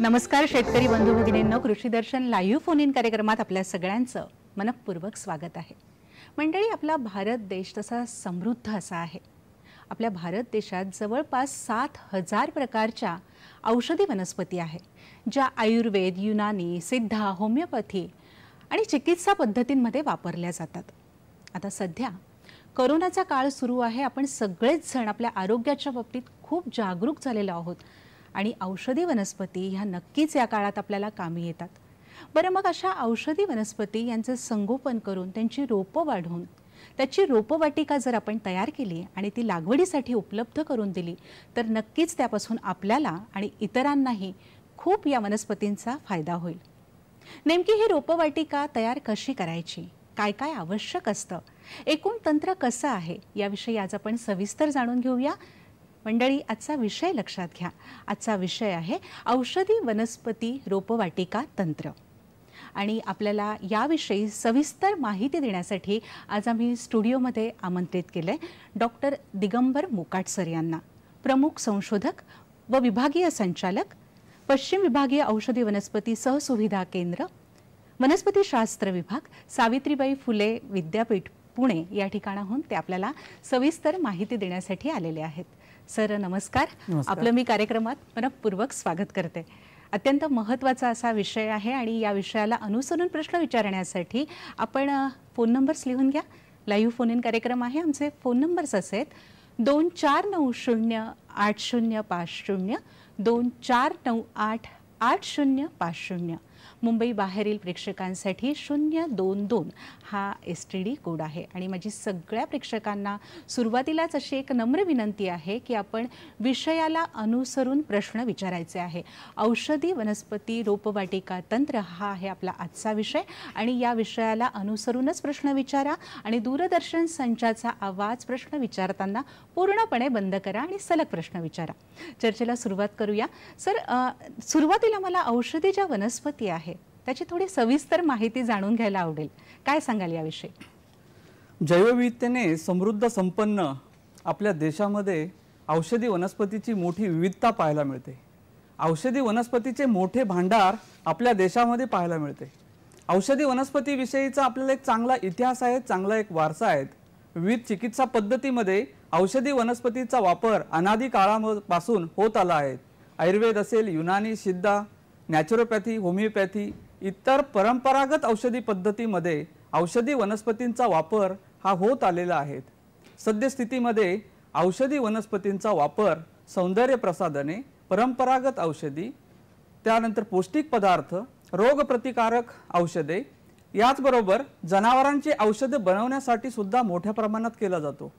नमस्कार शेतकरी बंधू भगिनींनो, कृषी दर्शन लाईव्ह फोन इन कार्यक्रमात आपल्या सगळ्यांचं मनपूर्वक स्वागत आहे। मंडळी, आपला भारत देश तसा समृद्ध असा आहे। आपल्या भारत देशात जवळपास 7,000 प्रकारच्या औषधी वनस्पती आहे, ज्या आयुर्वेद, युनानी, सिद्धा, होमिओपॅथी आणि चिकित्सा पद्धतींमध्ये वापरल्या जातात। आता सध्या कोरोनाचा काळ सुरू आहे। आपण सगळेच जण आपल्या आरोग्याच्या बाबतीत खूप जागरूक झालेलो आहोत आणि औषधी वनस्पती ह्या नक्कीच या काळात आपल्याला कामी येतात। बरं, मग अशा औषधी वनस्पती यांचे संगोपन करून त्यांची रोपं वाढवून त्याची रोपवाटिका जर आपण तयार केली आणि ती लागवडीसाठी उपलब्ध करून दिली तर नक्कीच त्यापासून आपल्याला आणि इतरांनाही खूप या वनस्पतींचा फायदा होईल। नेमकी ही रोपवाटिका तयार कशी करायची, काय काय आवश्यक असतं, एकूण तंत्र कसं आहे, याविषयी आज आपण सविस्तर जाणून घेऊया। मंडळी, आजचा विषय लक्षात घ्या। आजचा विषय आहे औषधी वनस्पती रोपवाटिका तंत्र। आणि आपल्याला याविषयी सविस्तर माहिती देण्यासाठी आज आम्ही स्टुडिओमध्ये आमंत्रित केले डॉक्टर दिगंबर मोकाट सर यांना, प्रमुख संशोधक व विभागीय संचालक, पश्चिम विभागीय औषधी वनस्पती सहसुविधा केंद्र, वनस्पतीशास्त्र विभाग, सावित्रीबाई फुले विद्यापीठ पुणे या ठिकाणाहून ते आपल्याला सविस्तर माहिती देण्यासाठी आलेले आहेत। सर नमस्कार, आपलं मी कार्यक्रमात मनपूर्वक स्वागत करते। अत्यंत महत्त्वाचा असा विषय आहे आणि या विषयाला अनुसरून प्रश्न विचारण्यासाठी आपण फोन नंबर्स लिहून घ्या। लाईव्ह फोन इन कार्यक्रम आहे। आमचे फोन नंबर्स आहेत 24908050, 24988050। मुंबई बाहेरील प्रेक्षकांसाठी 022 हा STD कोड आहे। आणि माझी सगळ्या प्रेक्षकांना सुरुवातीलाच अशी एक नम्र विनंती आहे की आपण विषयाला अनुसरून प्रश्न विचारायचे आहे। औषधी वनस्पती रोपवाटिका तंत्र हा आहे आपला आजचा विषय आणि या विषयाला अनुसरूनच प्रश्न विचारा आणि दूरदर्शन संचाचा आवाज प्रश्न विचारताना पूर्णपणे बंद करा आणि सलग प्रश्न विचारा। चर्चेला सुरुवात करूया। सर, सुरुवातीला मला औषधी ज्या वनस्पती आहे त्याची थोडी सविस्तर माहिती जाणून घ्यायला आवडेल। काय सांगाल याविषयी? जैवविविधतेने समृद्ध संपन्न आपल्या देशामध्ये औषधी वनस्पतीची मोठी विविधता पाहायला मिळते। औषधी वनस्पतीचे मोठे भांडार आपल्या देशामध्ये पाहायला मिळते। औषधी वनस्पतीविषयीचा आपल्याला एक चांगला इतिहास आहे, चांगला एक वारसा आहे। विविध चिकित्सा पद्धतीमध्ये औषधी वनस्पतीचा वापर अनादी काळापासून होत आला आहे। आयुर्वेद असेल, युनानी, सिद्धा, नॅचरोपॅथी, होमिओपॅथी इतर परंपरागत औषधी पद्धतीमध्ये औषधी वनस्पतींचा वापर हा होत आलेला आहे। सद्यस्थितीमध्ये औषधी वनस्पतींचा वापर सौंदर्य प्रसाधने, परंपरागत औषधी, त्यानंतर पौष्टिक पदार्थ, रोगप्रतिकारक औषधे, याचबरोबर जनावरांची औषधे बनवण्यासाठी सुद्धा मोठ्या प्रमाणात केला जातो।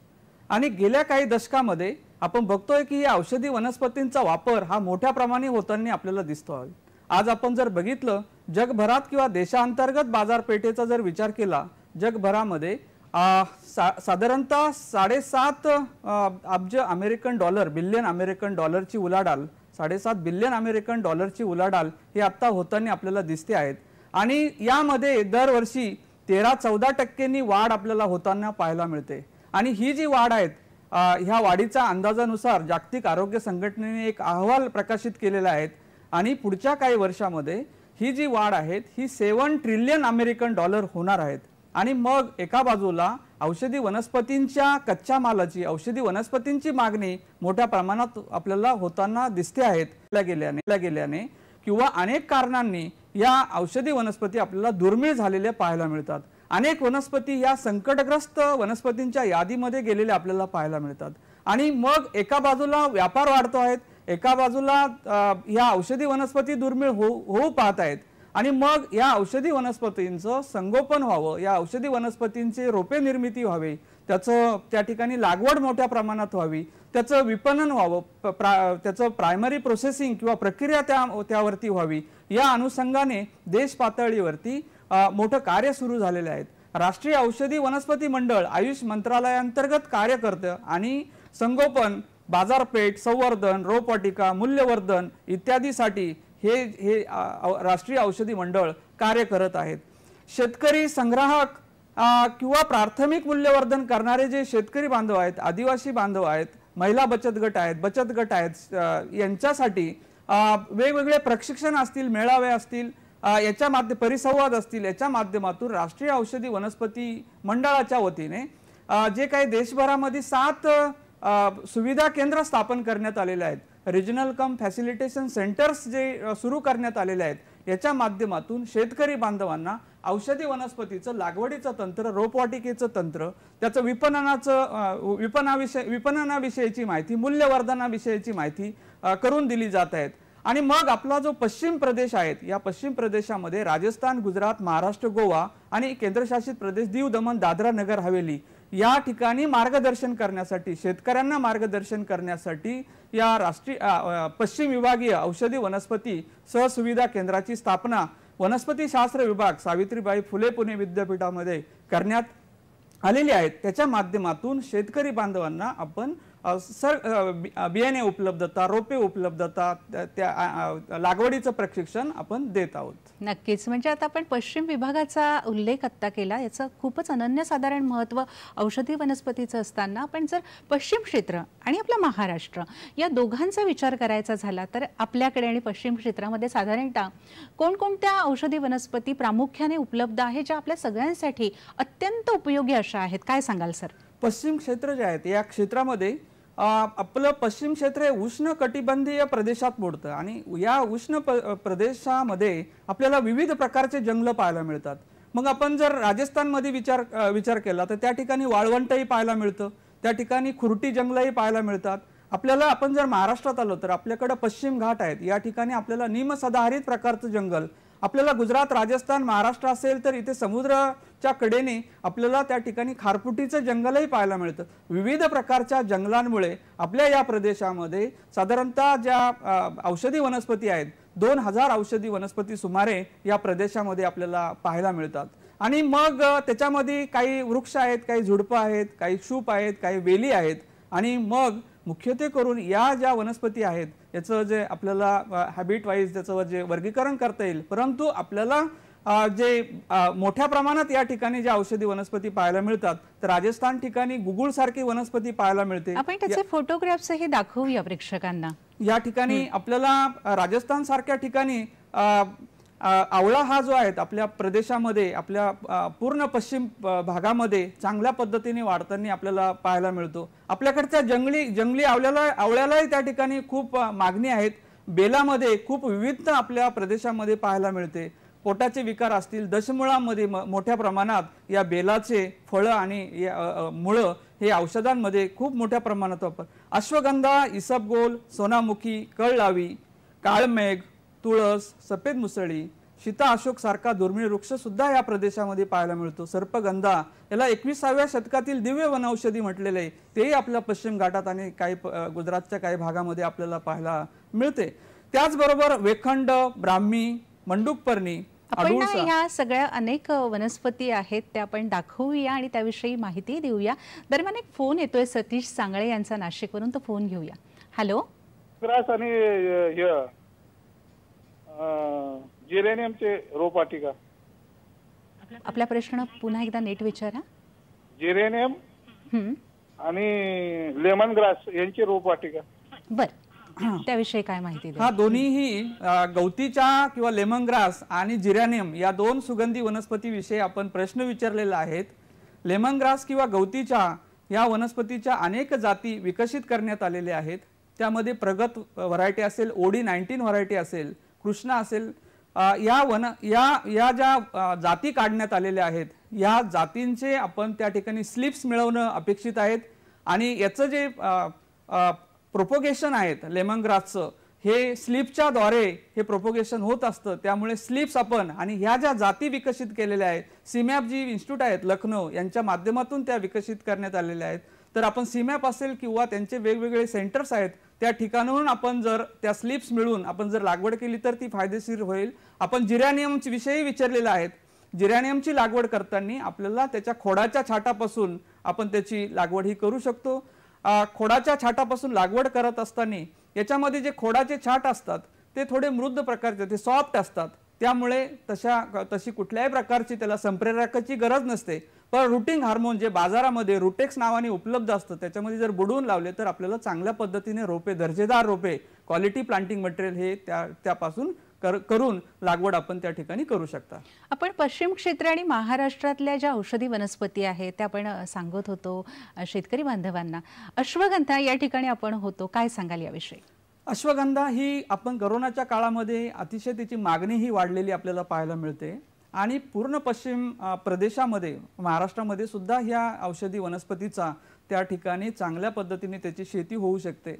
आणि गेल्या काही दशकामध्ये आपण बघतोय की या औषधी वनस्पतींचा वापर हा मोठ्या प्रमाणात होताना आपल्याला दिसतो आहे। आज आपण जर बघितलं जगभरात किंवा देशांतर्गत बाजारपेठेचा जर विचार केला, जगभरामध्ये साधारणतः 7.5 अब्ज अमेरिकन डॉलर, बिलियन अमेरिकन डॉलरची उलाढाल, 7.5 बिलियन अमेरिकन डॉलरची उलाढाल ही आता होताना आपल्याला दिसते आहेत। आणि यामध्ये दरवर्षी 13-14% वाढ आपल्याला होताना पाहायला मिळते। आणि ही जी वाढ आहे ह्या वाढीच्या अंदाजानुसार जागतिक आरोग्य संघटनेने एक अहवाल प्रकाशित केलेला आहे आणि पुढच्या काही वर्षामध्ये ही जी वाढ आहे ही 7 ट्रिलियन अमेरिकन डॉलर होणार आहेत। आणि मग एका बाजूला औषधी वनस्पतींच्या कच्च्या मालाची, औषधी वनस्पतींची मागणी मोठ्या प्रमाणात आपल्याला होताना दिसते आहेत गेल्याने किंवा अनेक कारणांनी या औषधी वनस्पती आपल्याला दुर्मिळ झालेल्या पाहायला मिळतात। अनेक वनस्पती या संकटग्रस्त वनस्पतींच्या यादीमध्ये गेलेल्या आपल्याला पाहायला मिळतात। आणि मग एका बाजूला व्यापार वाढतो आहे, एका बाजूला या औषधी वनस्पती दुर्मिळ होऊ पाहत आहेत आणि मग या औषधी वनस्पतींचं संगोपन व्हावं, या औषधी वनस्पतींची रोपे निर्मिती व्हावी, त्याचं त्या ठिकाणी लागवड मोठ्या प्रमाणात व्हावी, त्याचं विपणन व्हावं, त्याचं प्रायमरी प्रोसेसिंग किंवा प्रक्रिया त्यावरती व्हावी, या अनुषंगाने देश पातळीवरती मोठं कार्य सुरू झालेले आहेत। राष्ट्रीय औषधी वनस्पती मंडळ आयुष मंत्रालयाअंतर्गत कार्य करतं आणि संगोपन, बाजारपेठ, संवर्धन, रोपवाटिका, मूल्यवर्धन इत्यादीसाठी हे राष्ट्रीय औषधी मंडळ कार्य करत आहेत। शेतकरी, संग्राहक किंवा प्राथमिक मूल्यवर्धन करणारे जे शेतकरी बांधव आहेत, आदिवासी बांधव आहेत, महिला बचत गट आहेत, यांच्यासाठी वेगवेगळे प्रशिक्षण असतील, मेळावे असतील, याच्या परिसंवाद असतील, याच्या माध्यमातून राष्ट्रीय औषधी वनस्पती मंडळाच्या वतीने जे काही देशभरामध्ये 7 सुविधा केंद्र स्थापन करण्यात आलेले आहेत, रिजनल कम फॅसिलिटेशन सेंटर्स जे सुरू करण्यात आलेले आहेत, याच्या माध्यमातून शेतकरी बांधवांना औषधी वनस्पतीचं लागवडीचं तंत्र, रोपवाटिकेचं तंत्र, त्याचं विपणनाविषयीची माहिती, मूल्यवर्धनाविषयीची माहिती करून दिली जात आहेत. आणि मग आपला जो पश्चिम प्रदेश आहे, या पश्चिम प्रदेशामध्ये राजस्थान, गुजरात, महाराष्ट्र, गोवा आणि केंद्रशासित प्रदेश दीव, दमण, दादरा, नगर हवेली या ठिकाणी मार्गदर्शन करण्यासाठी, शेतकऱ्यांना मार्गदर्शन करण्यासाठी या राष्ट्रीय पश्चिम विभागीय औषधी वनस्पती सहसुविधा केंद्राची स्थापना वनस्पती शास्त्र विभाग सावित्रीबाई फुले पुणे विद्यापीठामध्ये करण्यात आलेली आहे. त्याच्या माध्यमातून शेतकरी बांधवांना आपण बियाणे उपलब्धता, रोपे उपलब्धता, त्या लागवडीचं प्रशिक्षण आपण देत आहोत. नक्कीच. म्हणजे आता आपण पश्चिम विभागाचा उल्लेख आत्ता केला, याचं खूपच अनन्यसाधारण महत्त्व औषधी वनस्पतीचं असताना आपण जर पश्चिम क्षेत्र आणि आपला महाराष्ट्र या दोघांचा विचार करायचा झाला तर आपल्याकडे आणि पश्चिम क्षेत्रामध्ये साधारणतः कोणकोणत्या औषधी वनस्पती प्रामुख्याने उपलब्ध आहेत ज्या आपल्या सगळ्यांसाठी अत्यंत उपयोगी अशा आहेत, काय सांगाल सर? पश्चिम क्षेत्र जे आहेत, या क्षेत्रामध्ये आपलं पश्चिम क्षेत्र हे उष्ण कटिबंधीय प्रदेशात मोडतं आणि या उष्ण प्रदेशामध्ये आपल्याला विविध प्रकारचे जंगल पाहायला मिळतात. मग आपण जर राजस्थानमध्ये विचार केला तर त्या ठिकाणी वाळवंटही पाहायला मिळतं, त्या ठिकाणी खुरटी जंगलही पाहायला मिळतात. आपल्याला आपण जर महाराष्ट्रात आलो तर आपल्याकडे पश्चिम घाट आहेत, या ठिकाणी आपल्याला निमसदाहरित प्रकारचं जंगल. आपल्याला गुजरात, राजस्थान, महाराष्ट्र असेल तर इथे समुद्राच्या कडेने आपल्याला त्या ठिकाणी खारफुटीचं जंगलही पाहायला मिळतं. विविध प्रकारच्या जंगलांमुळे आपल्या या प्रदेशामध्ये साधारणतः ज्या औषधी वनस्पती आहेत, 2000 औषधी वनस्पती सुमारे या प्रदेशामध्ये आपल्याला पाहायला मिळतात. आणि मग त्याच्यामध्ये काही वृक्ष आहेत, काही झुडपं आहेत, काही शूप आहेत, काही वेली आहेत. आणि मग मुख्यत्वे करून या ज्या वनस्पती आहेत याचं जे आपल्याला हॅबिट वाईज त्याचं जे वर्गीकरण करता येईल, परंतु आपल्याला जे मोठ्या प्रमाणात या ठिकाणी ज्या औषधी वनस्पती पाहायला मिळतात तर राजस्थान ठिकाणी गुगुळ सारखी वनस्पती पाहायला मिळते. आपण त्याचे फोटोग्राफ्सही दाखवूया प्रेक्षकांना. या ठिकाणी आपल्याला राजस्थान सारख्या ठिकाणी आवळा हा जो आहे आपल्या प्रदेशामध्ये, आपल्या पूर्ण पश्चिम भागामध्ये चांगल्या पद्धतीने वाढताना आपल्याला पाहायला मिळतो. आपल्याकडच्या जंगली आवळ्यालाही त्या ठिकाणी खूप मागणी आहेत. बेलामध्ये खूप विविधता आपल्या प्रदेशामध्ये पाहायला मिळते. पोटाचे विकार असतील, दशमुळांमध्ये मोठ्या प्रमाणात या बेलाचे फळं आणि मुळं हे औषधांमध्ये खूप मोठ्या प्रमाणात वापर. अश्वगंधा, इसबगोल, सोनामुखी, कळलावी, काळमेघ, तुळस, सफेद मुसळी, सीता अशोक सारखा दुर्मिळ वृक्ष सुद्धा या प्रदेशामध्ये पाहायला मिळतो. सर्पगंधा, याला 21व्या शतकातील दिव्य वनौषधी म्हटलेले आहे, तेही आपल्या पश्चिम घाटात आणि काही गुजरातच्या काही भागामध्ये आपल्याला पाहायला मिळते. त्याचबरोबर वेखंड, ब्राह्मी, मंडूकपर्णी, आपण या सगळ्या अनेक वनस्पती आहेत त्या आपण दाखवूया आणि त्याविषयी माहिती देऊया. दरम्यान एक फोन येतोय सतीश सांगळे यांचा नाशिकवरून, तो फोन घेऊया. हॅलो. आणि जिरेनियमचे रोपवाटिका. आपला प्रश्न पुन्हा एकदा नीट विचारा. जिरेनियम आणि लेमन ग्रास यांची रोपवाटिका. बर, त्याविषयी काय माहिती? हा दोन्हीही गवतीच्या किंवा लेमन ग्रास आणि जिरेनियम या 2 सुगंधी वनस्पती विषयी आपण प्रश्न विचारलेला आहेत. लेमन ग्रास किंवा गवतीच्या या वनस्पतीच्या अनेक जाती विकसित करण्यात आलेल्या आहेत. त्यामध्ये प्रगत व्हरायटी असेल, ओडी 19 व्हरायटी असेल, कृष्णा असेल, या ज्या जाती काढण्यात आलेल्या आहेत या जातींचे आपण त्या ठिकाणी स्लिप्स मिळवणं अपेक्षित आहेत. आणि याचं जे प्रोपोगेशन आहेत लेमन ग्रासचं, हे स्लिपच्या द्वारे हे प्रोपोगेशन होत असतं. त्यामुळे स्लिप्स आपण आणि ह्या ज्या जाती विकसित केलेल्या आहेत, सीमॅप जी इन्स्टिट्यूट आहेत लखनौ यांच्या माध्यमातून त्या विकसित करण्यात आलेल्या आहेत. तर आपण सीमॅप असेल किंवा त्यांचे वेगवेगळे सेंटर्स आहेत त्या ठिकाणाहून आपण जर त्या स्लिप्स मिळून आपण जर लागवड केली तर ती फायदेशीर होईल. आपण जिरॅनियमच्या विषयी विचारलेला आहे. जिरॅनियमची लागवड करताना आपल्याला त्याच्या खोडाच्या छाटापासून आपण त्याची लागवड ही करू शकतो. खोडाच्या छाटापासून लागवड करत असताना याच्यामध्ये जे खोडाचे छाट असतात ते थोडे मृद प्रकारचे, ते सॉफ्ट असतात. त्यामुळे तशी कुठल्याही प्रकारची त्याला संप्रेरकाची गरज नसते. पण रूटिंग हार्मोन जे बाजारामध्ये रुटेक्स नावाने उपलब्ध असतं त्याच्यामध्ये जर बुडवून लावले तर आपल्याला चांगल्या पद्धतीने रोपे, दर्जेदार रोपे, क्वालिटी प्लांटिंग मटेरियल हे त्यापासून करून लागवड आपण त्या ठिकाणी करू शकता. आपण पश्चिम क्षेत्र आणि महाराष्ट्रातल्या ज्या औषधी वनस्पती आहेत त्या आपण सांगत होतो शेतकरी बांधवांना. अश्वगंधा या ठिकाणी आपण होतो, काय सांगाल याविषयी? अश्वगंधा ही आपण कोरोनाच्या काळामध्ये अतिशय त्याची मागणी ही वाढलेली आपल्याला पाहायला मिळते आणि पूर्ण पश्चिम प्रदेशामध्ये, महाराष्ट्रामध्ये सुद्धा ह्या औषधी वनस्पतीचा त्या ठिकाणी चांगल्या पद्धतीने त्याची शेती होऊ शकते.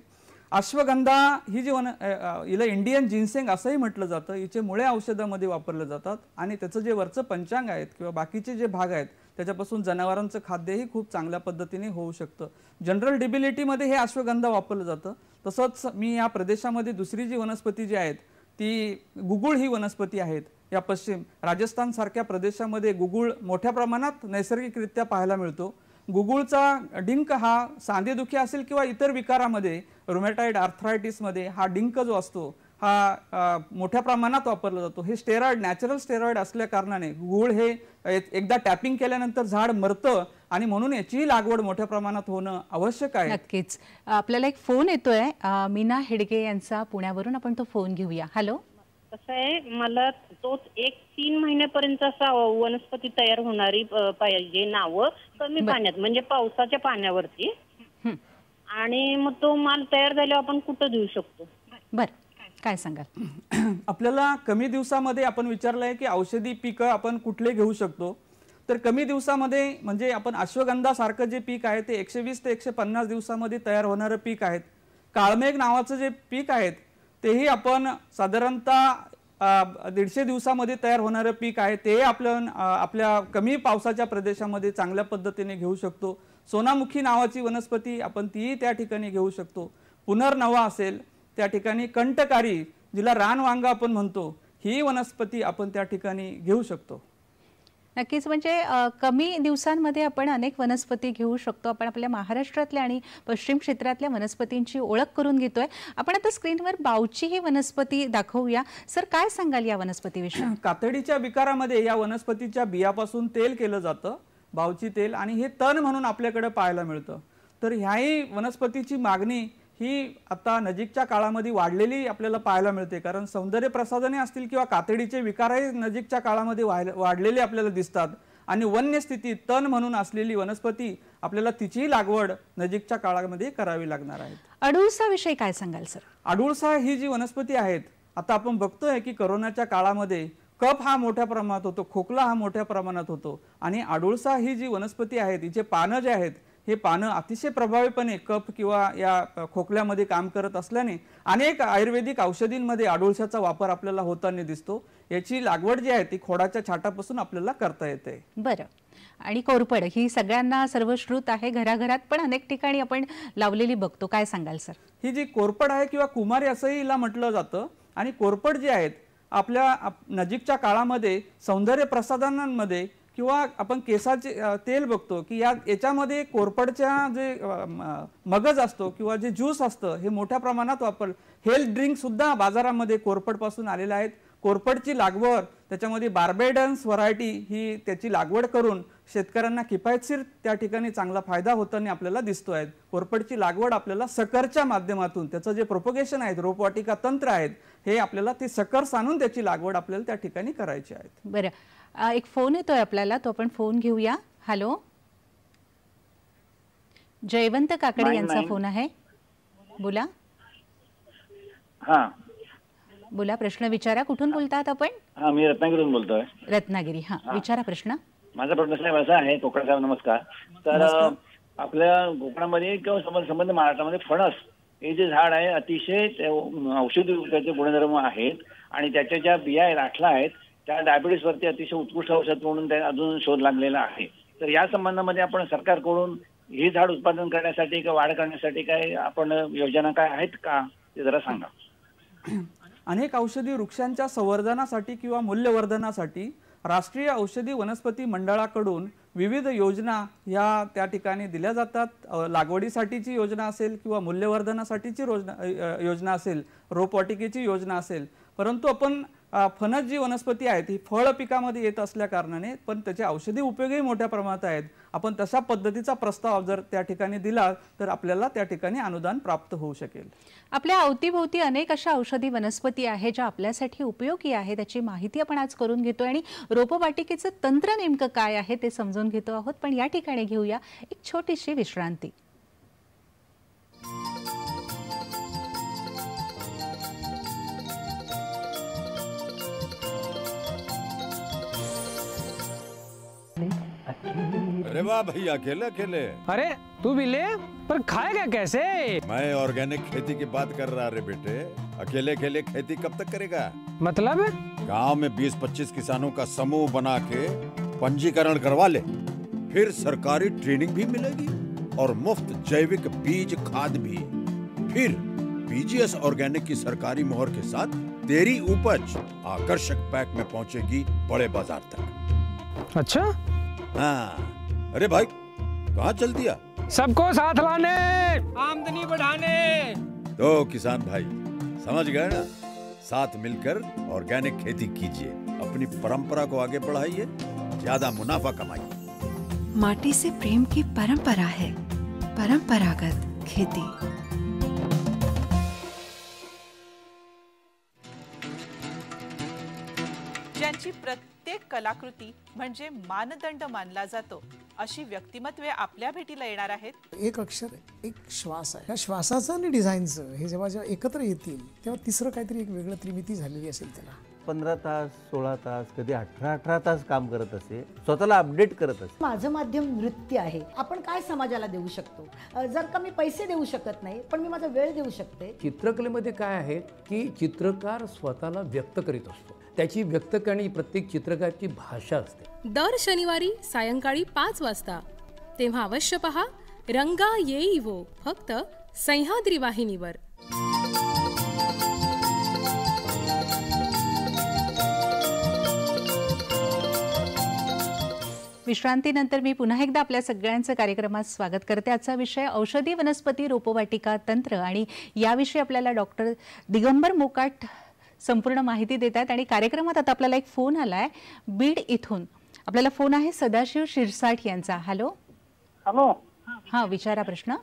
अश्वगंधा ही जी हिला इंडियन जिन्सेंग असंही म्हटलं जातं. हिचे मुळे औषधामध्ये वापरले जातात आणि त्याचं जे वरचं पंचांग आहेत किंवा बाकीचे जे भाग आहेत त्याच्यापासून जनावरांचं खाद्यही खूप चांगल्या पद्धतीने होऊ शकतं. जनरल डिबिलिटीमध्ये हे अश्वगंधा वापरलं जातं. तसंच मी या प्रदेशामध्ये दुसरी जी वनस्पती जी आहेत ती गुगुळ ही वनस्पती आहेत. या पश्चिम राजस्थान सारख्या प्रदेशामध्ये गुगुळ मोठ्या प्रमाणात नैसर्गिकरित्या पाहायला मिळतो. गुगुळचा डिंक हा सांधेदुखी असेल किंवा इतर विकारामध्ये, रुमॅटॉइड आर्थरायटिसमध्ये हा डिंक जो असतो हा मोठ्या प्रमाणात वापरला जातो. हे स्टेरॉइड, नॅचरल स्टेरॉइड असल्या कारणाने गुळ हे एकदा टॅपिंग केल्यानंतर झाड मरतं आणि म्हणून याची लागवड मोठ्या प्रमाणात होणं आवश्यक आहे. नक्कीच. आपल्याला एक फोन येतोय मीना हेडगे यांचा पुण्यावरून, आपण तो फोन घेऊया. हॅलो. कसं आहे, मला तोच एक 3 महिन्यापर्यंत असा वनस्पती तयार होणारी पाहिजे, नावं कमी पाण्यात म्हणजे पावसाच्या पाण्यावरती, आणि मग तो माल तयार झाल्यावर आपण कुठं देऊ शकतो? बरं, काय सांगाल? आपल्याला कमी दिवसामध्ये आपण विचारलंय की औषधी पिकं आपण कुठले घेऊ शकतो. तर कमी दिवसामध्ये म्हणजे आपण अश्वगंधा सारखं जे पीक आहे ते 120 ते 150 दिवसामध्ये तयार होणारं पीक आहेत. काळमेघ नावाचं जे पीक आहेत तेही आपण साधारणतः 150 दिवसामध्ये तयार होणारं पीक आहे. ते आपल्या कमी पावसाच्या प्रदेशामध्ये चांगल्या पद्धतीने घेऊ शकतो. सोनामुखी नावाची वनस्पती आपण तीही त्या ठिकाणी घेऊ शकतो. पुनर्नवा असेल त्या ठिकाणी, कंटकारी जिला रानवांगा आपण म्हणतो ही वनस्पती आपण त्या ठिकाणी घेऊ शकतो. नक्कीच. म्हणजे कमी दिवसांमध्ये आपण अनेक वनस्पती घेऊ शकतो. आपण आपल्या महाराष्ट्रातल्या आणि पश्चिम क्षेत्रातल्या वनस्पतींची ओळख करून घेतोय. आपण आता स्क्रीनवर बावची ही वनस्पती दाखवूया. सर, काय सांगाल या वनस्पतीविषयी? कातडीच्या विकारामध्ये या वनस्पतीच्या बियापासून तेल केलं जातं, बावची तेल, आणि हे तण म्हणून आपल्याकडे पाहायला मिळतं. तर ह्याही वनस्पतीची मागणी ही आता नजीकच्या काळामध्ये वाढलेली आपल्याला पाहायला मिळते. कारण सौंदर्य प्रसाधने असतील किंवा कातडीचे विकारही नजीकच्या काळामध्ये वाढलेले आपल्याला दिसतात आणि वन्य स्थितीत तण म्हणून असलेली वनस्पती आपल्याला तिची लागवड नजीकच्या काळामध्ये करावी लागणार आहे. अडुळसा विषयी काय सांगाल सर? अडुळसा ही जी वनस्पती आहेत, आता आपण बघतोय की कोरोनाच्या काळामध्ये कफ हा मोठ्या प्रमाणात होतो, खोकला हा मोठ्या प्रमाणात होतो, आणि अडुळसा ही जी वनस्पती आहे तिचे पानं जे आहेत हे पानं अतिशय प्रभावीपणे कफ किंवा या खोकल्यामध्ये काम करत असल्याने अनेक आयुर्वेदिक औषधींमध्ये अडुळसाचा वापर आपल्याला होताना दिसतो. याची लागवड जी आहे ती खोडाच्या छाटापासून आपल्याला करता येते. बरं. आणि कोरपड ही सगळ्यांना सर्वश्रुत आहे, घराघरात पण अनेक ठिकाणी आपण लावलेली बघतो, काय सांगाल सर? ही जी कोरपड आहे किंवा कुमारी असंही हिला म्हटलं जातं, आणि कोरपड जी आहेत आपल्या नजीकच्या काळामध्ये सौंदर्य प्रसाधनांमध्ये किंवा आपण केसाचे तेल बघतो की याच्यामध्ये कोरपडच्या जे मगज असतो किंवा जे ज्यूस असतं हे मोठ्या प्रमाणात हेल्थ ड्रिंक सुद्धा बाजारामध्ये कोरपड पासून आलेले आहेत. कोरपडची लागवड, त्याच्यामध्ये बार्बेडन्स व्हरायटी ही त्याची लागवड करून शेतकऱ्यांना किफायतशीर त्या ठिकाणी चांगला फायदा होताना आपल्याला दिसतो आहे. कोरपडची लागवड आपल्याला सकरच्या माध्यमातून, त्याचं जे प्रोपगेशन आहे, रोपवाटिका तंत्र आहेत, हे आपल्याला ते सकर्स आणून त्याची लागवड आपल्याला त्या ठिकाणी करायची आहे. बरं, एक फोन येतोय आपल्याला, तो आपण फोन घेऊया. हॅलो, जयवंत काकडे यांचा फोन आहे, बोला. हा बोला, प्रश्न विचारा. कुठून बोलतात आपण? हा, मी रत्नागिरीतून बोलतोय. रत्नागिरी. हा, विचारा प्रश्न. माझा प्रश्न साहेब असा आहे, कोकण साहेब नमस्कार. तर आपल्या कोकणामध्ये किंवा संबंध महाराष्ट्रामध्ये फणस हे जे झाड आहे अतिशय औषधी त्याचे गुणधर्म आहेत, आणि त्याच्या ज्या बिया आहेत, आठला आहेत, त्या डायबिटीस वरती अतिशय उत्कृष्ट औषध म्हणून त्या अजून शोध लागलेला आहे. तर या संबंधामध्ये आपण सरकारकडून हे झाड उत्पादन करण्यासाठी किंवा वाढ करण्यासाठी काय आपण योजना काय आहेत का, ते जरा सांगा. अनेक औषधी वृक्षांच्या संवर्धनासाठी किंवा मूल्यवर्धनासाठी राष्ट्रीय औषधी वनस्पती मंडळाकडून विविध योजना या त्या ठिकाणी दिल्या जातात. लागवडीसाठीची योजना असेल किंवा मूल्यवर्धनासाठीची योजना असेल, रोपवाटिकेची योजना असेल. परंतु आपण फणस जी वनस्पती आहे ती फळ पिकामध्ये येत असल्या कारणाने पण त्याचे औषधी उपयोगही मोठ्या प्रमाणात आहेत. आपण तशा पद्धतीचा प्रस्ताव जर त्या ठिकाणी दिला तर आपल्याला त्या ठिकाणी अनुदान प्राप्त होऊ शकेल. आपल्या अवतीभोवती अनेक अशा औषधी वनस्पती आहेत ज्या आपल्यासाठी उपयोगी आहे, त्याची माहिती आपण आज करून घेतोय आणि रोपवाटिकेचं तंत्र नेमकं काय आहे ते समजून घेतो आहोत. पण या ठिकाणी घेऊया एक छोटीशी विश्रांती. अरे वाह भैया, अकेले अकेले। अरे तू भी ले, पर खाएगा कैसे? मैं ऑर्गेनिक खेती की बात कर रहा रे बेटे। अकेले अकेले खेती कब तक करेगा? मतलब गांव में 20-25 किसानों का समूह बना के पंजीकरण करवा ले, फिर सरकारी ट्रेनिंग भी मिलेगी और मुफ्त जैविक बीज खाद भी। फिर पीजीएस ऑर्गेनिक की सरकारी मोहर के साथ तेरी उपज आकर्षक पैक में पहुंचेगी बड़े बाजार तक। अच्छा हाँ, अरे भाई कहाँ चल दिया? सबको साथ लाने, आमदनी बढ़ाने। तो किसान भाई समझ गए ना, साथ मिलकर ऑर्गेनिक खेती कीजिए, अपनी परंपरा को आगे बढ़ाइए, ज्यादा मुनाफा कमाइए। माटी से प्रेम की परंपरा है परंपरागत खेती। ज्यांची प्रत्येक कलाकृती म्हणजे मानदंड मानला जातो अशी व्यक्तिमत्वे आपल्या भेटीला येणार आहेत। एक अक्षर एक श्वास आहे, या श्वासाचं आणि डिझाईनचं हे जेव्हा एकत्र येतील तेव्हा तिसरं काहीतरी एक वेगळं त्रिमिती झालेली असेल त्याला। 15 तास 16 तास कधी 18 तास काम करत असे, स्वतःला अपडेट करत असे। माझं माध्यम नृत्य आहे। आपण काय समाजाला देऊ शकतो? जर का मी पैसे देऊ शकत नाही पण मी माझा वेळ देऊ शकते। चित्रकलेमध्ये काय आहे की चित्रकार स्वतःला व्यक्त करीत असतो, त्याची व्यक्त करणे प्रत्येक चित्रकाराची भाषा असते। दर शनिवारी सायंकाळी 5 वाजता तेव्हा अवश्य पहा रंगा येईवो, फक्त सह्याद्री वाहिनीवर। विश्रांतीनंतर मी पुन्हा एकदा आपल्या सगळ्यांचं कार्यक्रमात स्वागत करते। आजचा विषय औषधी वनस्पती रोपवाटिका तंत्र आणि याविषयी आपल्याला डॉक्टर दिगंबर मोकाट संपूर्ण माहिती देतात। आणि कार्यक्रमात आता आपल्याला एक फोन आलाय बीड इथून। आपल्याला फोन आहे सदाशिव शिरसाट यांचा। हॅलो हॅलो, हा विचारा प्रश्न।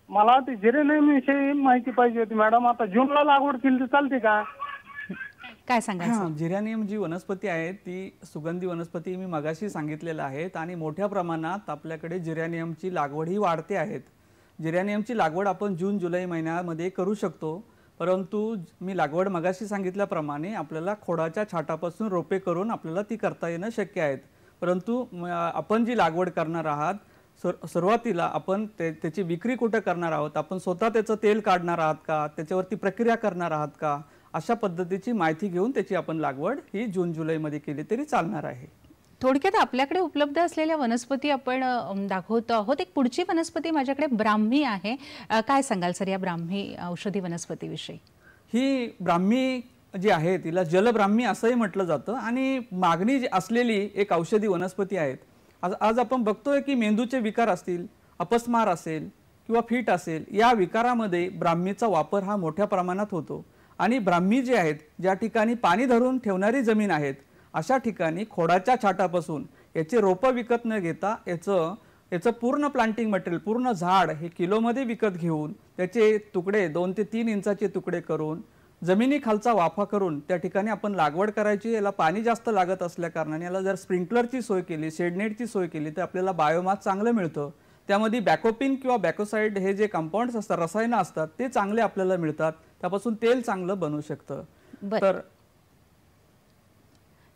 मला ती जिरेनियम विषयी माहिती पाहिजे होती मॅडम। आता जूनला लागवड केली तर चालते का? काय सांगायचं? जिरेनियम जी वनस्पती आहे ती सुगंधी वनस्पती मी मगाशी सांगितलेलं आहेत आणि मोठ्या प्रमाणात आपल्याकडे जिरेनियमची लागवड ही वाढते आहेत। जिरेनियमची लागवड आपण जून जुलै महिन्यामध्ये करू शकतो, परंतु मी लागवड मगाशी सांगितल्याप्रमाणे आपल्याला खोडाच्या छाटापासून रोपे करून आपल्याला ती करता येणं शक्य आहेत। परंतु आपण जी लागवड करणार आहात सुरुवातीला आपण त्याची विक्री कुठे करणार आहोत, आपण स्वतः त्याचं तेल काढणार आहात का, त्याच्यावरती प्रक्रिया करणार आहात का, अशा पद्धतीची माहिती घेऊन त्याची आपण लागवड ही जून जुलैमध्ये केली तरी चालणार आहे। थोडक्यात आपल्याकडे उपलब्ध असलेल्या वनस्पती आपण दाखवतो आहोत। एक पुढची वनस्पती माझ्याकडे ब्राह्मी आहे। काय सांगाल सर या ब्राह्मी औषधी वनस्पतीविषयी? ही ब्राह्मी जी आहे तिला जलब्राह्मी असंही म्हटलं जातं आणि मागणी असलेली एक औषधी वनस्पती आहेत। आज आपण बघतोय की मेंदूचे विकार असतील, अपस्मार असेल किंवा फीट असेल, या विकारामध्ये ब्राह्मीचा वापर हा मोठ्या प्रमाणात होतो। आणि ब्राह्मी जे आहेत ज्या ठिकाणी पाणी धरून ठेवणारी जमीन आहेत अशा ठिकाणी खोडाच्या छाटापासून याचे रोपं विकत न घेता याचं पूर्ण प्लांटिंग मटेरियल, पूर्ण झाड हे किलोमध्ये विकत घेऊन त्याचे तुकडे 2 ते 3 इंचाचे तुकडे करून जमिनीखालचा वाफा करून त्या ठिकाणी आपण लागवड करायची। याला पाणी जास्त लागत असल्या कारणाने याला जर स्प्रिंकलरची सोय केली, शेडनेटची सोय केली तर आपल्याला बायोमास चांगलं मिळतं। त्यामध्ये बॅकोपिन किंवा बॅकोसाइड हे जे कंपाऊंड्स असतात, रसायनं असतात, ते चांगले आपल्याला मिळतात, त्यापासून तेल चांगलं बनू शकतं। तर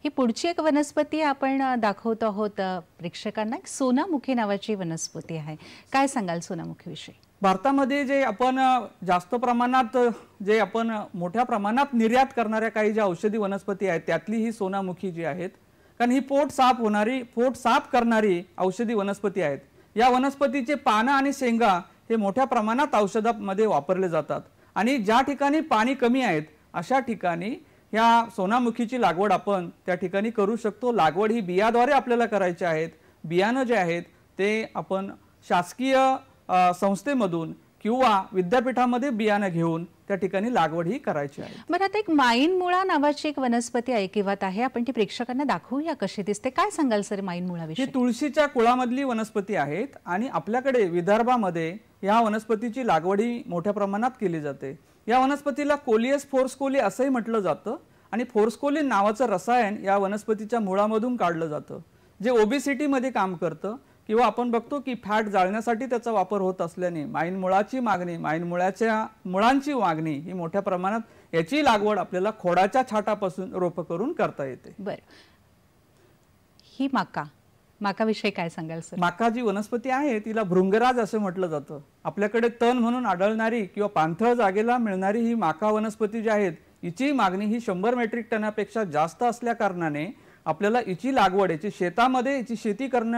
ही पुढची एक वनस्पती आपण दाखवतो आहोत प्रेक्षकांना। एक सोनामुखी नावाची वनस्पती आहे। काय सांगाल सोनामुखी विषयी? भारतामध्ये जे आपण जास्त प्रमाणात जे आपण मोठ्या प्रमाणात निर्यात करणाऱ्या काही ज्या औषधी वनस्पती आहेत त्यातली ही सोनामुखी जी आहेत, कारण ही पोट साफ करणारी औषधी वनस्पती आहेत। या वनस्पतीचे पानं आणि शेंगा हे मोठ्या प्रमाणात औषधामध्ये वापरले जातात आणि ज्या ठिकाणी पाणी कमी आहेत अशा ठिकाणी ह्या सोनामुखीची लागवड आपण त्या ठिकाणी करू शकतो। लागवड ही बियाद्वारे आपल्याला करायची आहेत। बियाणं जे आहेत ते आपण शासकीय संस्थेमधून किंवा विद्यापीठामध्ये बियाणं घेऊन त्या ठिकाणी लागवड ही करायची आहे. बरं, आता एक माईनमुळा नावाची एक वनस्पती ऐकिवात आहे, आपण ती प्रेक्षकांना दाखवूया कशी दिसते. काय सांगाल सर माईनमुळाविषयी? ही तुळशीच्या कुळामधली वनस्पती आहेत आणि आपल्याकडे विदर्भामध्ये या वनस्पतीची लागवड ही मोठ्या प्रमाणात केली जाते. या वनस्पतीला कोलियस फोर्स्कोली असंही म्हटलं जातं आणि फोर्स्कोलिन नावाचं रसायन या वनस्पतीच्या मुळामधून काढलं जातं, जे ओबेसिटीमध्ये काम करतं किंवा आपण बघतो की फॅट जाळण्यासाठी त्याचा वापर होत असल्याने माईनमुळाची मागणी, माईनमुळाच्या मुळांची मागणी ही मोठ्या प्रमाणात याची लागवड आपल्याला खोडाच्या छाटापासून रोप करून करता येते. बरं, ही माकाविषयी काय सांगाल सर? माका जी वनस्पती आहे तिला भृंगराज असं म्हटलं जातं. आपल्याकडे तण म्हणून आढळणारी किंवा पाणथळ जागेला मिळणारी ही माका वनस्पती जी आहेत हिची मागणी ही 100 मेट्रिक टनापेक्षा जास्त असल्या कारणाने आपल्याला हिची लागवड, याची शेतामध्ये याची शेती करणं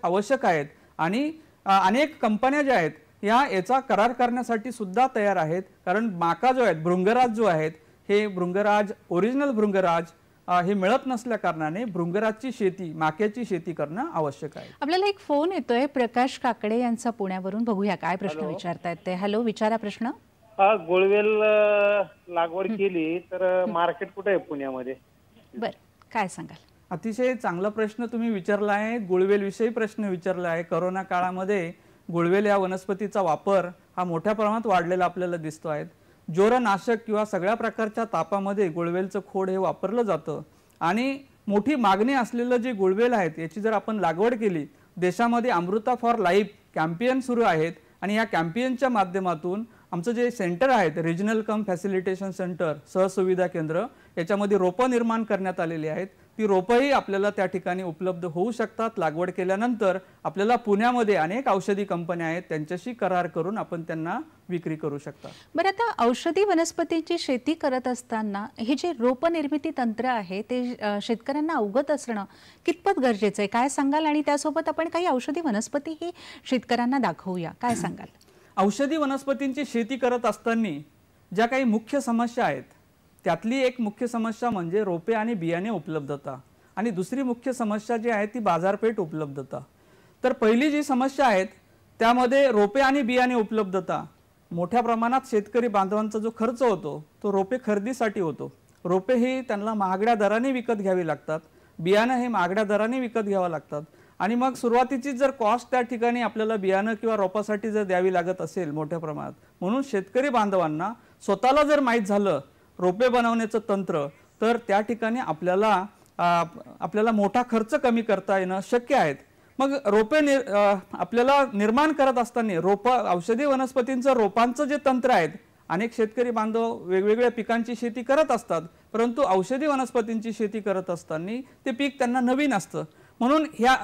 आवश्यक आहेत आणि अनेक कंपन्या ज्या आहेत याचा करार करण्यासाठी सुद्धा तयार आहेत. कारण माका जो आहेत, भृंगराज जो आहेत, हे भृंगराज ओरिजिनल भृंगराज हे मिळत नसल्या कारणाने भृंगराजची शेती, माक्याची शेती करणं आवश्यक आहे. आपल्याला एक फोन येतोय प्रकाश काकडे यांचा पुण्यावरून, बघूया काय प्रश्न विचारतायत ते. हॅलो, विचारा प्रश्न. गुळवेल लागवड केली तर मार्केट कुठे आहे पुण्यामध्ये? बर, काय सांगाल? अतिशय चांगला प्रश्न तुम्ही विचारला आहे. गुळवेल विषयी प्रश्न विचारला आहे. कोरोना काळामध्ये गुळवेल या वनस्पतीचा वापर हा मोठ्या प्रमाणात वाढलेला आपल्याला दिसतो आहे. ज्वरनाशक किंवा सगळ्या प्रकारच्या तापामध्ये गुळवेलचं खोड हे वापरलं जातं आणि मोठी मागणी असलेलं जे गुळवेल आहेत याची जर आपण लागवड केली, देशामध्ये अमृता फॉर लाईफ कॅम्पेन सुरू आहेत आणि या कॅम्पेनच्या माध्यमातून आमचं जे सेंटर आहेत, रिजनल कम फॅसिलिटेशन सेंटर, सहसुविधा केंद्र, याच्यामध्ये रोपं निर्माण करण्यात आलेली आहेत. ती रोपंही आपल्याला त्या ठिकाणी उपलब्ध होऊ शकतात. लागवड केल्यानंतर आपल्याला पुण्यामध्ये अनेक औषधी कंपन्या आहेत, त्यांच्याशी करार करून आपण त्यांना विक्री करू शकता. बरं, आता औषधी वनस्पतींची शेती करत असताना हे जे रोप निर्मिती तंत्र आहे ते शेतकऱ्यांना अवगत असणं कितपत गरजेचं आहे, काय सांगाल? आणि त्यासोबत आपण काही औषधी वनस्पतीही शेतकऱ्यांना दाखवूया, काय सांगाल? औषधी वनस्पतींची शेती करत असताना ज्या काही मुख्य समस्या आहेत त्यातली एक मुख्य समस्या म्हणजे रोपे आणि बियाणे उपलब्धता आणि दुसरी मुख्य समस्या जी आहे ती बाजारपेठ उपलब्धता. तर पहिली जी समस्या आहे त्यामध्ये रोपे आणि बियाणे उपलब्धता. मोठ्या प्रमाणात शेतकरी बांधवांचा जो खर्च होतो तो रोपे खरेदीसाठी होतो. रोपे ही त्यांना महागड्या दराने विकत घ्यावी लागतात, बियाणं हे महागड्या दराने विकत घ्यावं लागतात आणि मग सुरुवातीची जर कॉस्ट त्या ठिकाणी आपल्याला बियाणं किंवा रोपासाठी जर द्यावी लागत असेल मोठ्या प्रमाणात, म्हणून शेतकरी बांधवांना स्वतःला जर माहीत झालं रोपे बनवण्याचं तंत्र तर त्या ठिकाणी आपल्याला मोठा खर्च कमी करता येणं शक्य आहे. मग रोपे आपल्याला निर्माण करत असताना औषधी वनस्पतींचं रोपांचं जे तंत्र आहेत, अनेक शेतकरी बांधव वेगवेगळ्या पिकांची शेती करत असतात, परंतु औषधी वनस्पतींची शेती करत असताना ते पीक त्यांना नवीन असतं. म्हणून ह्या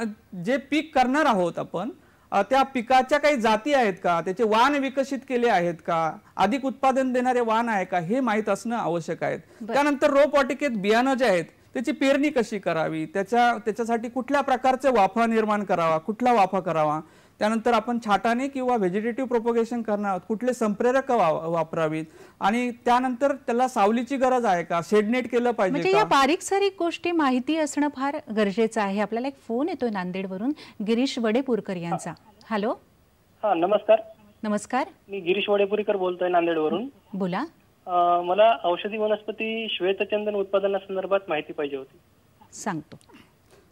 जे पीक करणार आहोत आपण त्या पिकाच्या काही जाती आहेत का, त्याचे वाण विकसित केले आहेत का, अधिक उत्पादन देणारे वाण आहे का, हे माहीत असणं आवश्यक आहे. त्यानंतर रोपवाटिकेत बियाणं जे आहेत त्याची पेरणी कशी करावी, त्याच्यासाठी कुठल्या प्रकारचे वाफा निर्माण करावा, कुठला वाफा करावा, त्यानंतर आपण छाटाने किंवा व्हेजिटेटिव्ह प्रोपगेशन करणार आहोत, कुठले संप्रेरक वापरावीत आणि त्यानंतर त्याला सावलीची गरज आहे का, शेडनेट केलं पाहिजे म्हणजे या बारीक सारीक गोष्टी माहिती असणं फार गरजेचं आहे. आपल्याला एक फोन येतोय नांदेडवरून, गिरीश वडेपूरकर यांचा. हॅलो. हा, नमस्कार. नमस्कार, मी गिरीश वडेपूरकर बोलतोय नांदेडवरून. बोला. मला औषधी वनस्पती श्वेतचंदन उत्पादनासंदर्भात माहिती पाहिजे होती. सांगतो.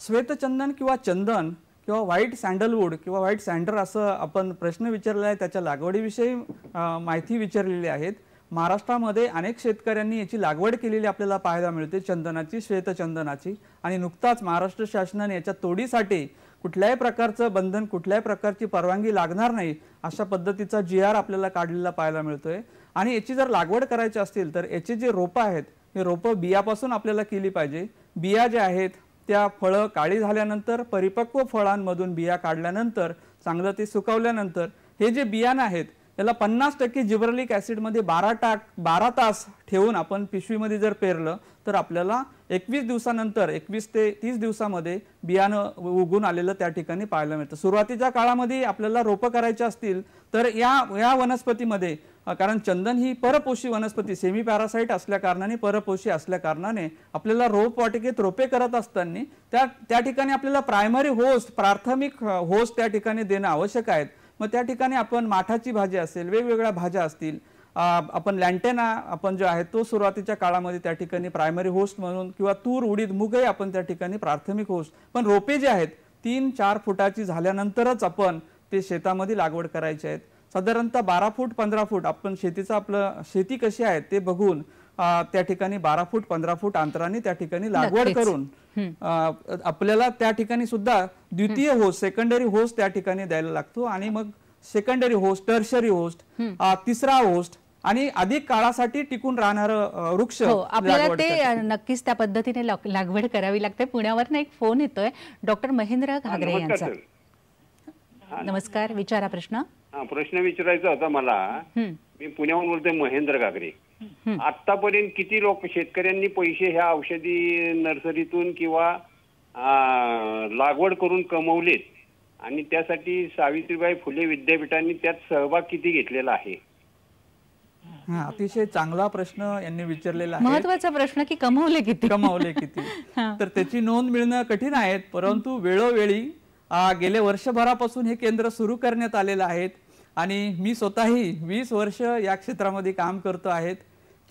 श्वेतचंदन किंवा चंदन किंवा व्हाईट सँडलवूड किंवा व्हाईट सँडर असं आपण प्रश्न विचारलेला आहे, त्याच्या लागवडीविषयी माहिती विचारलेली आहेत. महाराष्ट्रामध्ये अनेक शेतकऱ्यांनी याची लागवड केलेली आपल्याला पाहायला मिळते, चंदनाची, श्वेतचंदनाची. आणि नुकताच महाराष्ट्र शासनाने याच्या तोडीसाठी कुठल्याही प्रकारचं बंधन, कुठल्याही प्रकारची परवानगी लागणार नाही अशा पद्धतीचा GR आपल्याला काढलेला पाहायला मिळतोय. आणि याची जर लागवड करायची असतील तर याचे जे रोपं आहेत हे रोपं बियापासून आपल्याला केली पाहिजे. बिया ज्या आहेत त्या फळं काळी झाल्यानंतर, परिपक्व फळांमधून बिया काढल्यानंतर, चांगलं ते सुकवल्यानंतर हे जे बियाणं आहेत त्याला 50% जिब्रेलिक ॲसिडमध्ये 12 तास ठेवून आपण पिशवीमध्ये जर पेरलं तर आपल्याला 21 दिवसानंतर 21 ते 30 दिवसामध्ये बियाणं उगून आलेलं त्या ठिकाणी पाहायला मिळतं. सुरुवातीच्या काळामध्ये आपल्याला रोपं करायची असतील तर या वनस्पतीमध्ये, कारण चंदन ही परपोषी वनस्पती, सेमी पॅरासाइट असल्या कारणाने, परपोषी असल्या कारणाने आपल्याला रोपवाटिकेत रोपे करत असताना त्या ठिकाणी आपल्याला प्रायमरी होस्ट, प्राथमिक होस्ट त्या ठिकाणी देणं आवश्यक आहे. मग त्या ठिकाणी आपण माठाची भाजी असेल, वेगवेगळ्या भाज्या असतील, आपण लँटेना आपण जो आहे तो सुरुवातीच्या काळामध्ये त्या ठिकाणी प्रायमरी होस्ट म्हणून, किंवा तूर उडीद मूगही आपण त्या ठिकाणी प्राथमिक होस्ट, पण रोपे जे आहेत 3-4 फुटाची झाल्यानंतरच आपण ते शेतामध्ये लागवड करायचे आहेत. साधारणतः 12 फूट 15 फूट आपण आपलं शेती कशी आहे ते बघून त्या ठिकाणी 12 फूट 15 फूट अंतराने त्या ठिकाणी लागवड करून आपल्याला त्या ठिकाणी सुद्धा द्वितीय होस्ट, सेकंडरी होस्ट त्या ठिकाणी द्यायला लागतो. आणि मग सेकंडरी होस्ट, टर्शरी होस्ट, तिसरा होस्ट आणि अधिक काळासाठी टिकून राहणार वृक्ष आपल्याला ते नक्कीच त्या पद्धतीने लागवड करावी लागते. पुण्यावर एक फोन येतोय डॉक्टर महेंद्र घागरे यांचा. नमस्कार, विचारा प्रश्न. प्रश्न विचारायचा होता मला. मी पुण्याहून बोलतोय, महेंद्र घागरे. आतापर्यंत किती लोक शेतकऱ्यांनी पैसे ह्या औषधी नर्सरीतून किंवा लागवड करून कमवलेत आणि त्यासाठी सावित्रीबाई फुले विद्यापीठाने त्यात सहभाग किती घेतलेला आहे? अतिशय चांगला प्रश्न यांनी विचारलेला आहे. महत्त्वाचा प्रश्न की कमवले किती. तर त्याची नोंद मिळणं कठीण आहे, परंतु वेळोवेळी गेल्या वर्षभरापासून हे केंद्र सुरू करण्यात आलेलं आहे आणि मी स्वतःही 20 वर्ष या क्षेत्रामध्ये काम करतो आहेत.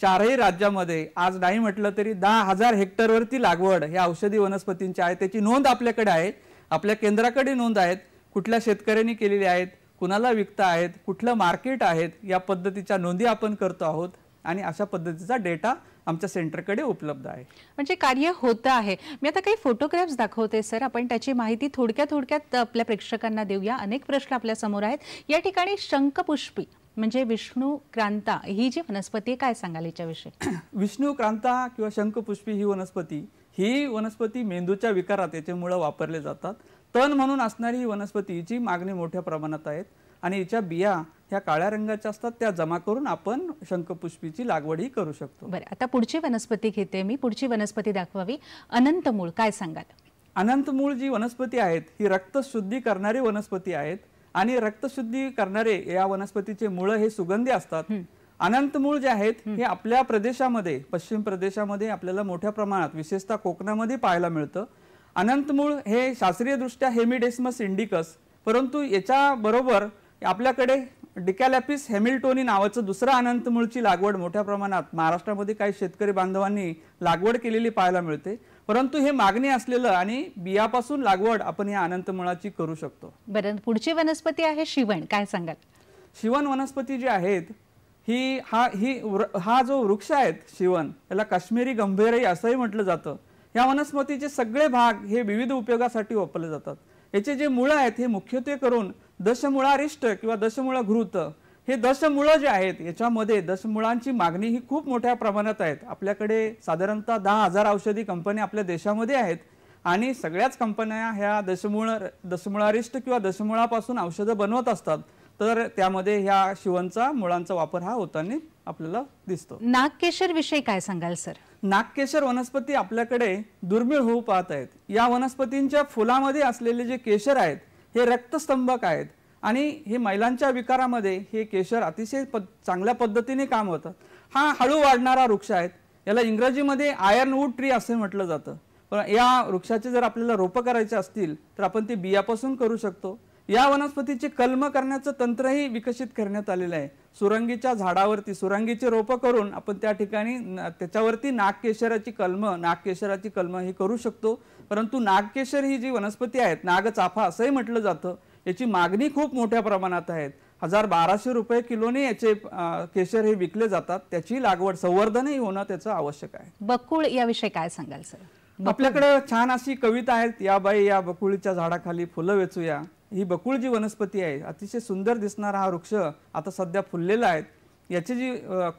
4ही राज्यामध्ये आज नाही म्हटलं तरी 10,000 हेक्टरवरती लागवड ह्या औषधी वनस्पतींची आहे. त्याची नोंद आपल्याकडे आहे, आपल्या केंद्राकडे नोंद आहेत, कुठल्या शेतकऱ्यांनी केलेली आहेत, कुणाला विकता आहेत, कुठलं मार्केट आहेत, या पद्धतीच्या नोंदी आपण करतो आहोत आणि अशा पद्धतीचा डेटा आमच्या सेंटरकडे उपलब्ध आहे. म्हणजे कार्य होतं आहे. मी आता काही फोटोग्राफ्स दाखवते सर, आपण त्याची माहिती थोडक्यात आपल्या प्रेक्षकांना देऊया. अनेक प्रश्न आपल्या समोर आहेत. या ठिकाणी शंखपुष्पी म्हणजे विष्णुक्रांता ही जी वनस्पती, काय सांगाल याच्याविषयी? विष्णुक्रांता किंवा शंखपुष्पी ही वनस्पती मेंदूच्या विकारात याचे मुळं वापरले जातात. तण म्हणून असणारी ही वनस्पती, हिची मागणी मोठ्या प्रमाणात आहेत आणि हिच्या बिया ह्या काळ्या रंगाच्या असतात, त्या जमा करून आपण शंखपुष्पीची लागवडही करू शकतो. बरं, आता पुढची वनस्पती घेते मी. पुढची वनस्पती दाखवावी. अनंतमूळ, काय सांगाल? अनंतमूळ जी वनस्पती आहेत ही रक्तशुद्धी करणारी वनस्पती आहेत आणि रक्तशुद्धी करणारे या वनस्पतीचे मुळं हे सुगंधी असतात. अनंतमूळ जे आहेत हे आपल्या प्रदेशामध्ये, पश्चिम प्रदेशामध्ये आपल्याला मोठ्या प्रमाणात, विशेषतः कोकणामध्ये पाहायला मिळतं. अनंतमूळ हे शास्त्रीयदृष्ट्या हेमिडेस्मस इंडिकस, परंतु याच्या बरोबर आपल्याकडे डिकॅलॅपिस हॅमिल्टोनी नावाचं दुसरं अनंतमूळची लागवड मोठ्या प्रमाणात महाराष्ट्रामध्ये काही शेतकरी बांधवांनी लागवड केलेली पाहायला मिळते. परंतु हे मागणी असलेलं आणि बियापासून लागवड आपण या अनंतमूळाची करू शकतो. बरं, पुढची वनस्पती आहे शिवण, काय सांगाल? शिवण वनस्पती जी आहेत हा जो वृक्ष आहे शिवण, याला काश्मीरी गंभीरही असंही म्हटलं जातं. या वनस्पतीचे सगळे भाग हे विविध उपयोगासाठी वापरले जातात. याचे जे मुळं आहेत हे मुख्यत्वे करून दशमुळारिष्ट किंवा दशमुळघृत, हे दशमुळं जे आहेत याच्यामध्ये दशमुळांची मागणी ही खूप मोठ्या प्रमाणात आहेत. आपल्याकडे साधारणतः 10,000 औषधी कंपन्या आपल्या देशामध्ये आहेत आणि सगळ्याच कंपन्या ह्या दशमुळारिष्ट किंवा दशमुळापासून औषधं बनवत असतात. तर त्यामध्ये ह्या शिवणचा मुळांचा वापर हा होताना आपल्याला दिसतो. नागकेशर विषयी काय सांगाल सर? नागकेशर वनस्पती आपल्याकडे दुर्मिळ होऊ पाहत आहेत. या वनस्पतींच्या फुलामध्ये असलेले जे केशर आहेत हे रक्तस्तंभक आहेत आणि हे महिलांच्या विकारामध्ये हे केशर अतिशय चांगल्या पद्धतीने काम होतं. हा हळू वाढणारा वृक्ष आहे. याला इंग्रजीमध्ये आयर्नवूड ट्री असे म्हटलं जातं. पण या वृक्षाचे जर आपल्याला रोपं करायचे असतील तर आपण ते बियापासून करू शकतो. या वनस्पतीचे कलम करण्याचं तंत्रही विकसित करण्यात आलेलं आहे. सुरंगीच्या झाडावरती सुरंगीचे रोपं करून आपण त्या ठिकाणी त्याच्यावरती नागकेशराची कलम ही करू शकतो. परंतु नागकेशर ही जी वनस्पती आहेत, नागचाफा असंही म्हटलं जातं, याची मागणी खूप मोठ्या प्रमाणात आहे. 1,000-1,200 रुपये किलोने याचे केशर हे विकले जातात. त्याची लागवड संवर्धनही होणं त्याचं आवश्यक आहे. बकुळ याविषयी काय सांगाल सर? आपल्याकडे छान अशी कविता आहेत, या बाई या बकुळीच्या झाडाखाली फुलं वेचूया. ही बकुळ जी वनस्पती आहे अतिशय सुंदर दिसणारा हा वृक्ष आता सध्या फुललेला आहे. याची जी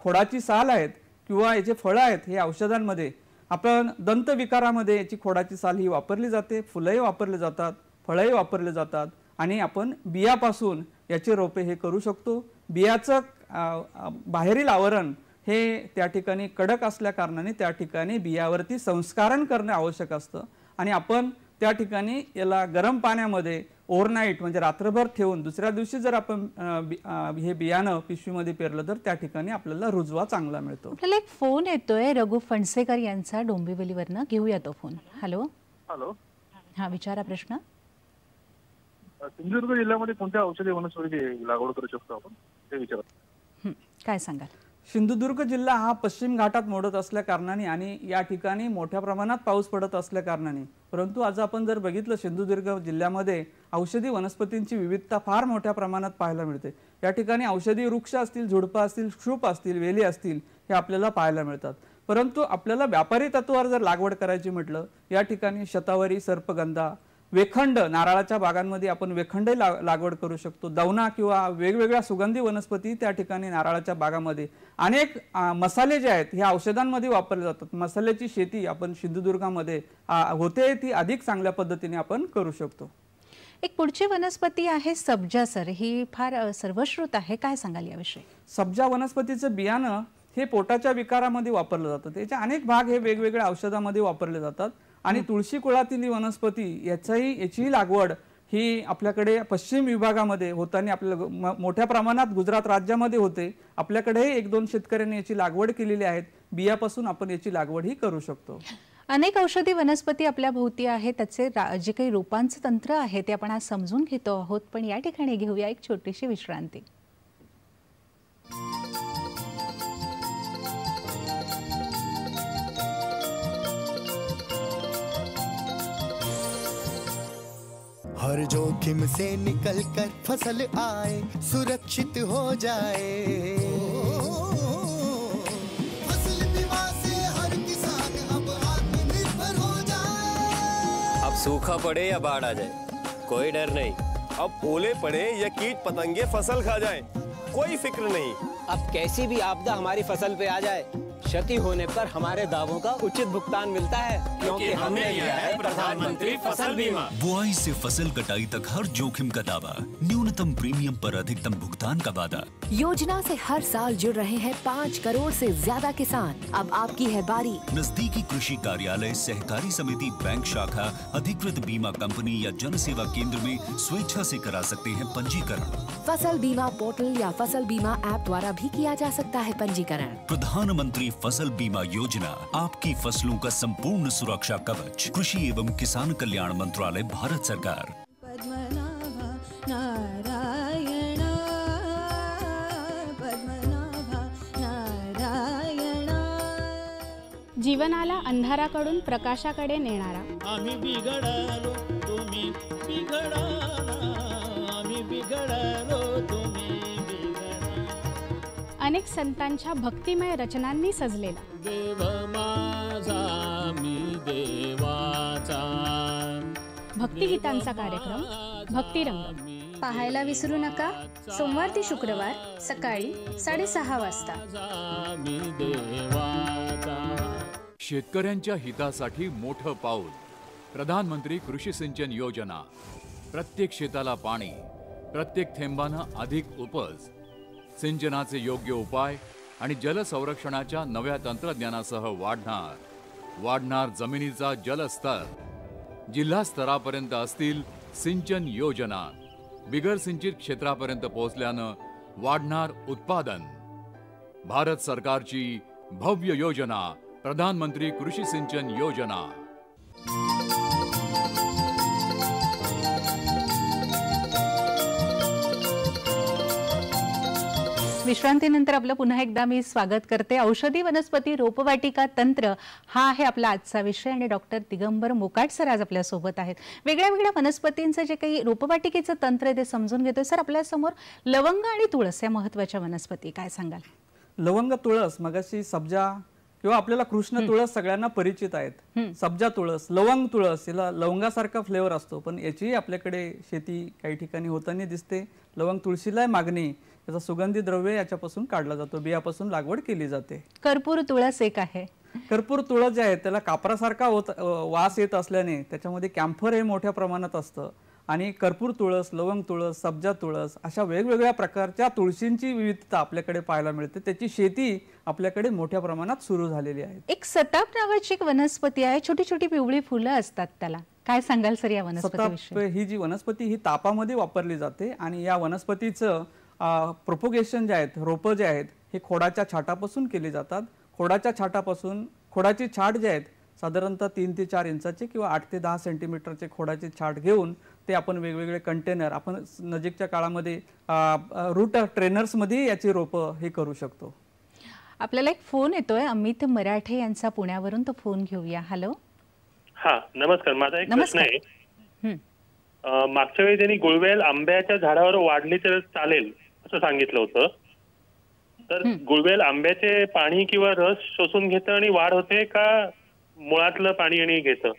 खोडाची साल आहेत किंवा याचे फळं आहेत हे औषधांमध्ये, आपण दंतविकारामध्ये याची खोडाची साल ही वापरली जाते. फुलंही वापरले जातात, फळंही वापरले जातात आणि आपण बियापासून याचे रोपे हे करू शकतो. बियाचं बाहेरील आवरण हे त्या ठिकाणी कडक असल्या कारणाने त्या ठिकाणी बियावरती संस्करण करणे आवश्यक असतं आणि आपण त्या ठिकाणी याला गरम पाण्यामध्ये ओव्हरनाईट म्हणजे रात्रभर ठेवून दुसऱ्या दिवशी जर आपण हे बियाणं पिशवीमध्ये पेरलं तर त्या ठिकाणी आपल्याला रुजवा चांगला मिळतो. आपल्याला एक फोन येतोय रघु फणसेकर यांचा डोंबिवलीवरनं, घेऊया तो फोन. हॅलो. हॅलो. हा, विचारा प्रश्न. सिंधुदुर्ग जिल्ह्यामध्ये कोणत्या औषधी वनस्पतीची लागवड करू शकतो आपण ते विचारत. काय सांगाल? सिंधुदुर्ग जिल्हा हा पश्चिम घाटात मोडत असल्या कारणाने आणि या ठिकाणी मोठ्या प्रमाणात पाऊस पडत असल्या कारणाने, परंतु आज आपण जर बघितलं सिंधुदुर्ग जिल्ह्यामध्ये औषधी वनस्पतींची विविधता फार मोठ्या प्रमाणात पाहायला मिळते. या ठिकाणी औषधी वृक्ष असतील, झुडपं असतील, क्षूप असतील, वेली असतील, हे आपल्याला पाहायला मिळतात. परंतु आपल्याला व्यापारी तत्वावर जर लागवड करायची म्हटलं, या ठिकाणी शतावरी, सर्पगंधा, वेखंड, नारळाच्या बागांमध्ये आपण वेखंड लागवड करू शकतो. दवना किंवा वेगवेगळ्या सुगंधी वनस्पती त्या ठिकाणी नारळाच्या बागामध्ये, अनेक मसाले जे आहेत हे औषधांमध्ये वापरले जातात. मसाल्याची शेती आपण सिंधुदुर्गामध्ये होते, ती अधिक चांगल्या पद्धतीने आपण करू शकतो. एक पुढची वनस्पती आहे सब्जा सर, ही फार सर्वश्रुत आहे, काय सांगाल याविषयी? सब्जा वनस्पतीचं बियाणं हे पोटाच्या विकारामध्ये वापरलं जातं. त्याचे अनेक भाग हे वेगवेगळ्या औषधामध्ये वापरले जातात. आणि तुळशी कुळातील वनस्पती याचीही लागवड ही आपल्याकडे पश्चिम विभागामध्ये होताना आपल्याला मोठ्या प्रमाणात गुजरात राज्यामध्ये होते. आपल्याकडेही 1-2 शेतकऱ्यांनी याची लागवड केलेली आहेत. बियापासून आपण याची लागवड ही करू शकतो. अनेक औषधी वनस्पती आपल्या भोवती आहेत, त्याचे जे काही रोपांचं तंत्र आहे ते आपण आज समजून घेतो आहोत. पण या ठिकाणी घेऊया एक छोटीशी विश्रांती. हर जोखिम से निकल कर फसल आए, सुरक्षित हो जाए। फसल बीमा से हर किसान अब आत्मनिर्भर हो जाए। अब सूखा पड़े या बाढ़ आ जाए, कोई डर नहीं। अब ओले पड़े या कीट पतंगे फसल खा जाए, कोई फिक्र नहीं। अब कैसी भी आपदा हमारी फसल पे आ जाए, क्षति होने पर हमारे दावों का उचित भुगतान मिलता है, क्योंकि हमने लिया है प्रधानमंत्री फसल बीमा। बुआई से फसल कटाई तक हर जोखिम का दावा, न्यूनतम प्रीमियम पर अधिकतम भुगतान का वादा। योजना से हर साल जुड़ रहे हैं 5 करोड़ से ज्यादा किसान। अब आपकी है बारी। नजदीकी कृषि कार्यालय, सहकारी समिति, बैंक शाखा, अधिकृत बीमा कंपनी या जन सेवा केंद्र में स्वेच्छा से करा सकते हैं पंजीकरण। फसल बीमा पोर्टल या फसल बीमा ऐप द्वारा भी किया जा सकता है पंजीकरण। प्रधानमंत्री फसल बीमा योजना, आपकी फसलों का संपूर्ण सुरक्षा कवच। कृषि एवं किसान कल्याण मंत्रालय, भारत सरकार। जीवनाला अंधाराकडून प्रकाशाकडे नेणारा, आम्ही बिघडलो तुम्ही बिघडा, आम्ही बिघडलो तुम्ही बिघडा। अनेक संतांच्या भक्तिमय रचनांनी सजलेला देव माझा मी देवाचा भक्तिगीतांचा कार्यक्रम भक्तिरंग पाहायला विसरू नका. सोमवार ते शुक्रवार सकाळी 6:30 वाजता. शेतकऱ्यांच्या हितासाठी मोठं पाऊल. प्रधानमंत्री कृषी सिंचन योजना. प्रत्येक शेताला पाणी, प्रत्येक थेंबानं अधिक उपज. सिंचनाचे योग्य उपाय आणि जल संरक्षणाच्या नव्या तंत्रज्ञानासह वाढणार जमिनीचा जलस्तर. जिल्हा स्तरापर्यंत असतील सिंचन योजना. बिगर सिंचित क्षेत्रापर्यंत पोहोचल्यानं वाढणार उत्पादन. भारत सरकारची भव्य योजना, प्रधानमंत्री कृषी सिंचन योजना. विश्रांतीनंतर आपलं पुन्हा एकदा मी स्वागत करते. औषधी वनस्पती रोपवाटिका तंत्र हा आहे आपला आजचा विषय आणि डॉक्टर दिगंबर मोकाट सर आज आपल्या सोबत आहेत. वेगळ्या वेगळ्या वनस्पतींचं जे काही रोपवाटिकेचं तंत्र आहे ते समजून घेतोय. सर, आपल्या समोर लवंग आणि तुळस या महत्त्वाच्या वनस्पती, काय सांगाल? लवंग, तुळस, मगाशी सब्जा किंवा आपल्याला कृष्ण तुळस सगळ्यांना परिचित आहेत. सब्जा तुळस, लवंग तुळस, याला लवंगासारखा फ्लेवर असतो, पण याची आपल्याकडे शेती काही ठिकाणी होताना दिसते. लवंग तुळशीला मागणी, याचा सुगंधी द्रव्य याच्यापासून काढला जातो, बियापासून लागवड केली जाते. कर्पूर तुळस एक आहे. कर्पूर तुळस जे आहे त्याला कापरासारखा वास येत असल्याने त्याच्यामध्ये कॅम्फर हे मोठ्या प्रमाणात असतं. आणि कर्पूर तुळस, लवंग तुळस, सब्जा तुळस अशा वेगवेगळ्या प्रकारच्या तुळशींची विविधता आपल्याकडे पाहायला मिळते. त्याची शेती आपल्याकडे मोठ्या प्रमाणात सुरू झालेली आहे. एक सताप नावाची एक वनस्पती आहे, छोटी छोटी पिवळी फुलं असतात त्याला, काय सांगाल सर या वनस्पतीविषयी? ही जी वनस्पती ही तापामध्ये वापरली जाते आणि या वनस्पतीचं प्रोपोगेशन जे आहेत, रोपं जे आहेत हे खोडाच्या छाटापासून केली जातात. खोडाच्या छाटापासून खोडाची छाट जे आहेत साधारणतः 3 ते 4 इंचाचे किंवा 8 ते 10 सेंटीमीटरचे खोडाचे छाट घेऊन ते आपण वेगवेगळे कंटेनर आपण नजीकच्या काळामध्ये रूट ट्रेनर्समध्ये याची रोपं हे करू शकतो. आपल्याला एक फोन येतोय अमित मराठे यांचा पुण्यावरून, तो फोन घेऊया. हॅलो. हा नमस्कार, माझा एक प्रश्न आहे. मागच्या वेळी त्यांनी गुळवेल आंब्याच्या झाडावर वाढली तर चालेल असं सांगितलं होतं. तर गुळवेल आंब्याचे पाणी किंवा रस शोषून घेतं आणि वाढ होते का मुळातलं पाणी आणि घेतं?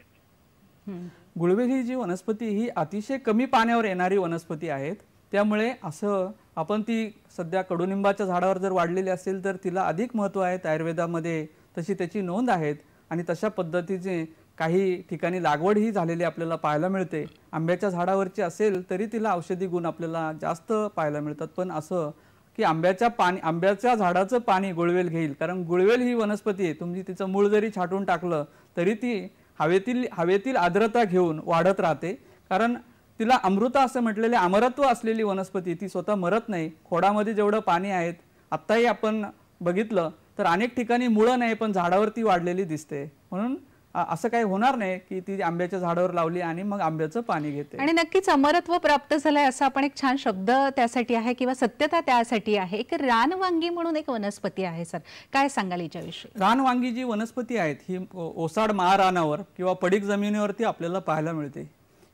गुळवेल ही जी वनस्पती ही अतिशय कमी पाण्यावर येणारी वनस्पती आहेत. त्यामुळे असं आपण ती सध्या कडुनिंबाच्या झाडावर जर वाढलेली असेल तर तिला अधिक महत्त्व आहे. आयुर्वेदामध्ये तशी त्याची नोंद आहेत आणि तशा पद्धतीचे काही ठिकाणी लागवड ही झालेली आपल्याला पाहायला मिळते. आंब्याच्या झाडावरची असेल तरी तिला औषधी गुण आपल्याला जास्त पाहायला मिळतात. पण असं की आंब्याच्या झाडाचं पाणी गुळवेल घेईल, कारण गुळवेल ही वनस्पती आहे, तुम्ही तिचं मूळ जरी छाटून टाकलं तरी ती हवेतील आर्द्रता घेऊन वाढत राहते. कारण तिला अमृता असं म्हटलेले अमरत्व असलेली वनस्पती, ती स्वतः मरत नाही. खोडामध्ये जेवढं पाणी आहेत, आत्ताही आपण बघितलं तर अनेक ठिकाणी मुळं नाही पण झाडावरती वाढलेली दिसते. म्हणून असं काही होणार नाही की ती आंब्याच्या झाडावर लावली आणि मग आंब्याचं पाणी घेते. आणि नक्कीच अमरत्व प्राप्त झालंय असं आपण एक छान शब्द त्यासाठी आहे किंवा सत्यता त्यासाठी आहे. एक रानवांगी म्हणून एक वनस्पती आहे सर, काय सांगाल याच्याविषयी? रानवांगी जी वनस्पती आहेत ही ओसाड महारानावर किंवा पडीक जमिनीवरती आपल्याला पाहायला मिळते.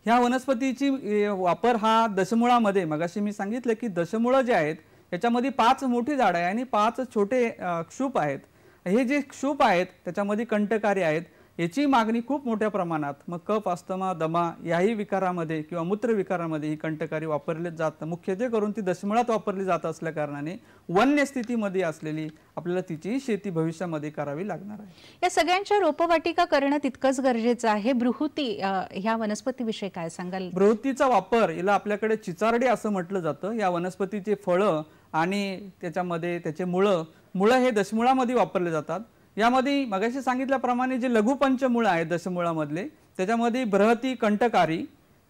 ह्या वनस्पतीची वापर हा दशमुळामध्ये, मगाशी मी सांगितलं की दशमुळं जे आहेत याच्यामध्ये 5 मोठी झाडं आहे आणि 5 छोटे क्षूप आहेत. हे जे क्षूप आहेत त्याच्यामध्ये कंटकारी आहेत. याची मागणी खूप मोठ्या प्रमाणात मग कफ, अस्थमा, दमा याही विकारामध्ये किंवा मूत्र विकारामध्ये ही कंटकारी वापरली जात, मुख्यत्वे करून ती दशमुळात वापरली जात असल्या कारणाने वन्य स्थितीमध्ये असलेली आपल्याला तिची शेती भविष्यामध्ये करावी लागणार आहे. या सगळ्यांच्या रोपवाटिका करणं तितकंच गरजेचं आहे. बृहुती ह्या वनस्पतीविषयी काय सांगाल? बृहुतीचा वापर याला आपल्याकडे चिचारडी असं म्हटलं जातं. या वनस्पतीचे फळं आणि त्याच्यामध्ये त्याचे मुळं हे दशमुळामध्ये वापरले जातात. यामध्ये मगाशी सांगितल्याप्रमाणे जे लघुपंचमुळं आहेत दशमुळामधले, त्याच्यामध्ये बृहती, कंटकारी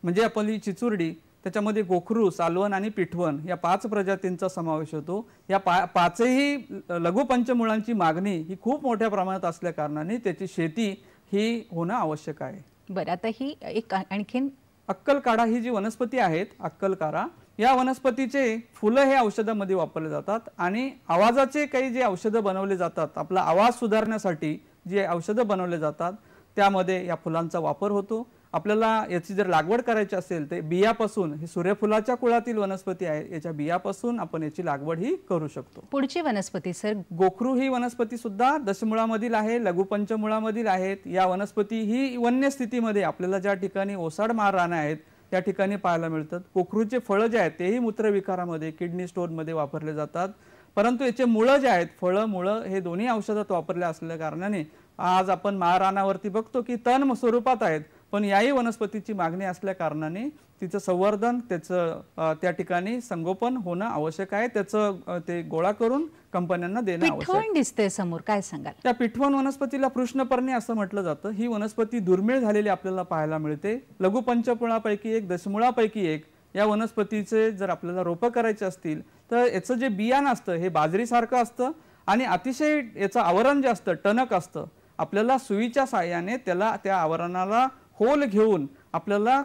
म्हणजे आपली चिचुरडी, त्याच्यामध्ये गोखरू, सालवण आणि पिठवण या 5 प्रजातींचा समावेश होतो. या 5ही लघुपंचमुळांची मागणी ही खूप मोठ्या प्रमाणात असल्या कारणाने त्याची शेती ही होणं आवश्यक आहे. बरं, आता ही एक आणखीन अक्कलकाडा ही जी वनस्पती आहेत, अक्कलकारा या वनस्पतीचे फुलं हे औषधामध्ये वापरले जातात आणि आवाजाचे काही जे औषधं बनवले जातात, आपला आवाज सुधारण्यासाठी जे औषधं बनवले जातात त्यामध्ये या फुलांचा वापर होतो. आपल्याला याची जर लागवड करायची असेल तर बियापासून, ही सूर्यफुलाच्या कुळातील वनस्पती आहे, याच्या बियापासून आपण याची लागवड ही करू शकतो. पुढची वनस्पती सर, गोखरू ही वनस्पती सुद्धा दशमुळामधील आहे, लघुपंचमुळामधील आहेत. या वनस्पती ही वन्य स्थितीमध्ये आपल्याला ज्या ठिकाणी ओसाड महारान आहेत त्या ठिकाणी पाहायला मिळतात. कोकरूचे फळं जे आहेत तेही मूत्रविकारामध्ये, किडनी स्टोनमध्ये वापरले जातात. परंतु याचे मुळं जे आहेत, फळं मुळं हे दोन्ही औषधात वापरले असल्या कारणाने आज आपण महारानावरती बघतो की तण स्वरूपात आहेत, पण याही वनस्पतीची मागणी असल्या कारणाने तिचं संवर्धन, त्याचं त्या ठिकाणी संगोपन होणं आवश्यक आहे. त्याचं ते गोळा करून कंपन्यांना देणं आवश्यक आहे. पिठवण दिसते समोर, काय सांगाल? त्या पिठवण वनस्पतीला कृष्णपर्णी असं म्हटलं जातं. ही वनस्पती दुर्मिळ झालेली आपल्याला पाहायला मिळते. लघुपंचमुळापैकी एक, दशमुळापैकी एक. या वनस्पतीचे जर आपल्याला रोपं करायचे असतील तर याचं जे बियाणं असतं हे बाजरीसारखं असतं आणि अतिशय याचं आवरण जे असतं टणक असतं. आपल्याला सुईच्या साहाय्याने त्याला त्या आवरणाला होल घेऊन आपल्याला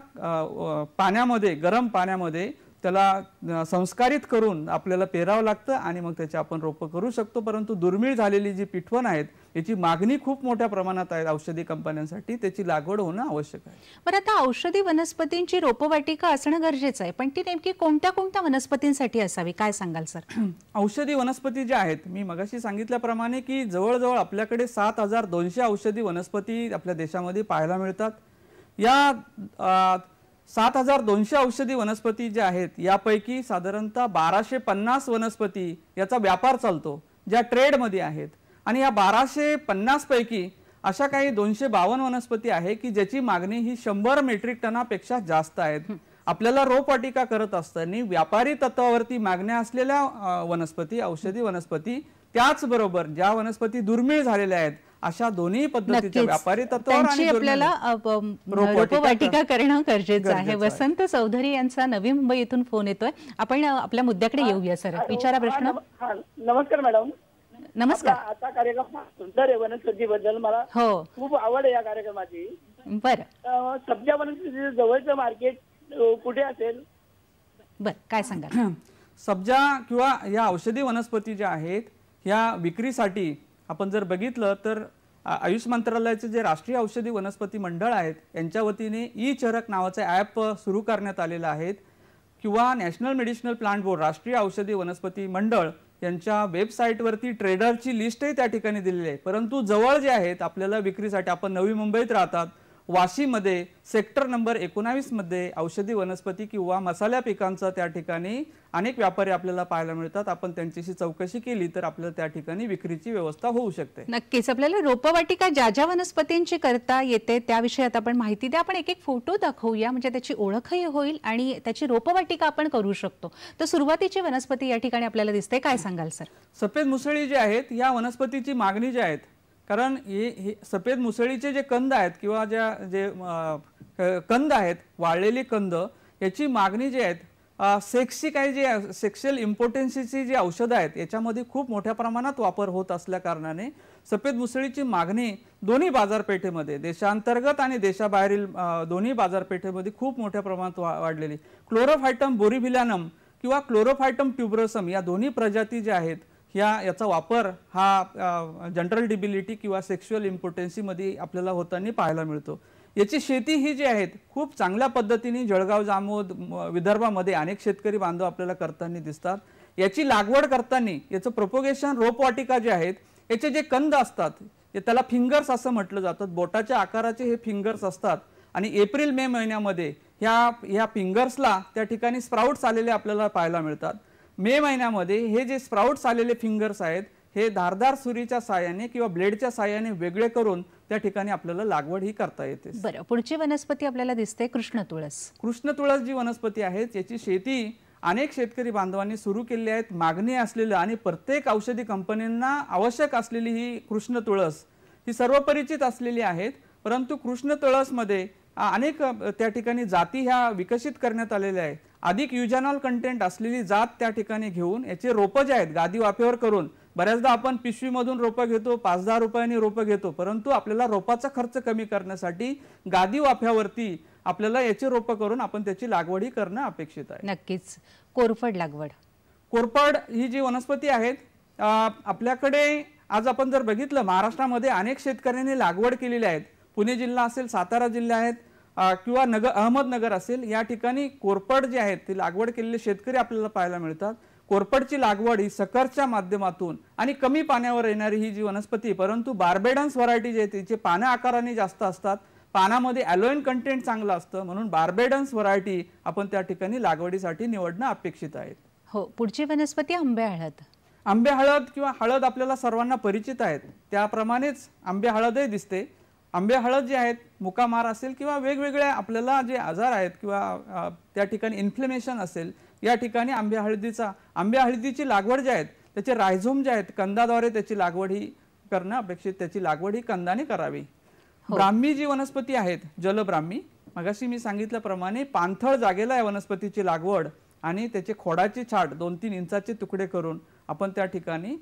पाण्यामध्ये, गरम पाण्यामध्ये त्याला संस्कारित करून आपल्याला पेरावं लागतं आणि मग त्याचे आपण रोपं करू शकतो. परंतु दुर्मिळ झालेली जी पिठवण आहेत याची मागणी खूप मोठ्या प्रमाणात आहे औषधी कंपन्यांसाठी, त्याची लागवड होणं आवश्यक आहे. बरं, आता औषधी वनस्पतींची रोपवाटिका असणं गरजेचं आहे, पण ती नेमकी कोणत्या कोणत्या वनस्पतींसाठी असावी, काय सांगाल सर? औषधी वनस्पती ज्या आहेत, मी मगाशी सांगितल्याप्रमाणे की जवळजवळ आपल्याकडे 7200 औषधी वनस्पती आपल्या देशामध्ये पाहायला मिळतात. या 7200 औषधी वनस्पती ज्या आहेत यापैकी साधारणतः 1250 वनस्पती याचा व्यापार चालतो, ज्या ट्रेडमध्ये आहेत. आणि या 1250 पैकी अशा काही 252 वनस्पती आहे की ज्याची मागणी ही 100 मेट्रिक टनापेक्षा जास्त आहेत. आपल्याला रोपवाटिका करत असताना व्यापारी तत्वावरती मागण्या असलेल्या वनस्पती, औषधी वनस्पती, त्याचबरोबर ज्या वनस्पती दुर्मिळ झालेल्या आहेत अशा दोन्ही पद्धतीच्या व्यापारी तत्वावर आणि आपल्याला रोपवाटिका करणं गरजेचं आहे. वसंत चौधरी यांचा नवी मुंबई इथून फोन येतोय. आपण आपल्या मुद्द्याकडे येऊया सर. विचारा प्रश्न. नमस्कार मॅडम. नमस्कार. आता कार्यक्रम सुंदर आहे वनस्पतीबद्दल. मला खूप आवड आहे या कार्यक्रमाची. बरं, सब्जा वनस्पती जवळचं मार्केट कुठे असेल? बरं, काय सांगाल? सब्जा किंवा या औषधी वनस्पती ज्या आहेत ह्या विक्रीसाठी आपण जर बघितलं तर आयुष मंत्रालयाचे जे राष्ट्रीय औषधी वनस्पती मंडळ आहेत यांच्या वतीने ई चरक नावाचे ॲप सुरू करण्यात आलेलं आहे किंवा नॅशनल मेडिसिनल प्लांट बोर्ड राष्ट्रीय औषधी वनस्पती मंडळ यांच्या वेबसाईटवरती ट्रेडरची लिस्टही त्या ठिकाणी दिलेली आहे. परंतु जवळ जे आहेत आपल्याला विक्रीसाठी, आपण नवी मुंबईत राहतात, वाशीमध्ये सेक्टर नंबर 19 मध्ये औषधी वनस्पती किंवा मसाल्या पिकांचा त्या ठिकाणी अनेक व्यापारी आपल्याला पाहायला मिळतात. आपण त्यांच्याशी चौकशी केली तर आपल्याला त्या ठिकाणी विक्रीची व्यवस्था होऊ शकते. नक्कीच. आपल्याला रोपवाटिका ज्या ज्या वनस्पतींची करता येते त्याविषयी आता आपण माहिती द्या. आपण एक एक फोटो दाखवूया म्हणजे त्याची ओळखही होईल आणि त्याची रोपवाटिका आपण करू शकतो. तर सुरुवातीची वनस्पती या ठिकाणी आपल्याला दिसते, काय सांगाल सर? सफेद मुसळी जे आहेत या वनस्पतीची मागणी जी आहेत, कारण हे सफेद मुसळीचे जे कंद आहेत किंवा जे कंद आहेत, वाळलेले कंद, याची मागणी जी आहेत सेक्सची काही जे सेक्शुअल इम्पोर्टन्सीची जी औषधं आहेत याच्यामध्ये खूप मोठ्या प्रमाणात वापर होत असल्या कारणाने सफेद मुसळीची मागणी दोन्ही बाजारपेठेमध्ये, देशांतर्गत आणि देशाबाहेरील दोन्ही बाजारपेठेमध्ये खूप मोठ्या प्रमाणात वाढलेली. क्लोरोफायटम बोरिव्हिलियनम किंवा क्लोरोफायटम ट्युबरोसम या दोन्ही प्रजाती ज्या आहेत याचा वापर हा जनरल डिबिलिटी किंवा सेक्शुअल इम्पोर्टन्सीमध्ये आपल्याला होताना पाहायला मिळतो. याची शेती ही जी आहेत खूप चांगल्या पद्धतीने जळगाव, जामोद, विदर्भामध्ये अनेक शेतकरी बांधव आपल्याला करताना दिसतात. याची लागवड करताना याचं प्रोपोगेशन, रोपवाटिका जे आहेत याचे जे कंद असतात त्याला फिंगर्स असं म्हटलं जातं. बोटाच्या आकाराचे हे फिंगर्स असतात आणि एप्रिल मे महिन्यामध्ये ह्या फिंगर्सला त्या ठिकाणी स्प्राउट्स आलेले आपल्याला पाहायला मिळतात. मे महिन्यामध्ये हे जे स्प्राउट्स आलेले फिंगर्स आहेत हे धारदार सुरीच्या साहाय्याने किंवा ब्लेडच्या साहाय्याने वेगळे करून त्या ठिकाणी आपल्याला लागवड ही करता येते. बरं, पुढची वनस्पती आपल्याला दिसते कृष्ण तुळस. कृष्ण तुळस जी वनस्पती आहे याची शेती अनेक शेतकरी बांधवांनी सुरू केली आहेत. मागणी असलेलं आणि प्रत्येक औषधी कंपन्यांना आवश्यक असलेली ही कृष्ण तुळस ही सर्वपरिचित असलेली आहेत. परंतु कृष्ण तुळसमध्ये अनेक त्या ठिकाणी जाती ह्या विकसित करण्यात आलेल्या आहेत. अधिक युजॅनॉल कंटेंट असलेली जात त्या ठिकाणी घेऊन याचे रोपं जे आहेत गादी वाफेवर करून, बऱ्याचदा आपण पिशवीमधून रोपं घेतो, 5-10 रुपयांनी रोपं घेतो, परंतु आपल्याला रोपाचा खर्च कमी करण्यासाठी गादी वाफ्यावरती आपल्याला याचे रोपं करून आपण त्याची लागवड ही करणं अपेक्षित आहे. नक्कीच. कोरफड लागवड. कोरफड ही जी वनस्पती आहेत आपल्याकडे आज आपण जर बघितलं महाराष्ट्रामध्ये अनेक शेतकऱ्यांनी लागवड केलेली आहेत. पुणे जिल्हा असेल, सातारा जिल्हा आहेत किंवा अहमदनगर असेल, या ठिकाणी कोरफड जे आहेत ती लागवड केलेले शेतकरी आपल्याला पाहायला मिळतात. कोरफडची लागवड ही सकरच्या माध्यमातून आणि कमी पाण्यावर येणारी ही जी वनस्पती, परंतु बार्बेडन्स व्हरायटी जे तिचे पानं आकाराने जास्त असतात, पानामध्ये ॲलोइन कंटेंट चांगलं असतं, म्हणून बार्बेडन्स व्हरायटी आपण त्या ठिकाणी लागवडीसाठी निवडणं अपेक्षित आहे. हो, पुढची वनस्पती आंबे हळद. आंबे हळद किंवा हळद आपल्याला सर्वांना परिचित आहेत, त्याप्रमाणेच आंबे हळदही दिसते. आंबे हळद जे आहेत, मुकामार असेल किंवा वेगवेगळे आपल्याला जे आजार आहेत किंवा त्या ठिकाणी इन्फ्लेमेशन असेल, या ठिकाणी आंबे हळदीची लागवड जे आहेत त्याचे रायझोम जे आहेत कंदाद्वारे त्याची लागवड ही करणं अपेक्षित, त्याची लागवड ही कंदाने करावी. ब्राह्मी जी वनस्पती आहेत, जलब्राह्मी, मगाशी मी सांगितल्याप्रमाणे पाणथळ जागेला या वनस्पतीची लागवड आणि त्याचे खोडाची छाट 2-3 इंचाचे तुकडे करून आपण त्या ठिकाणी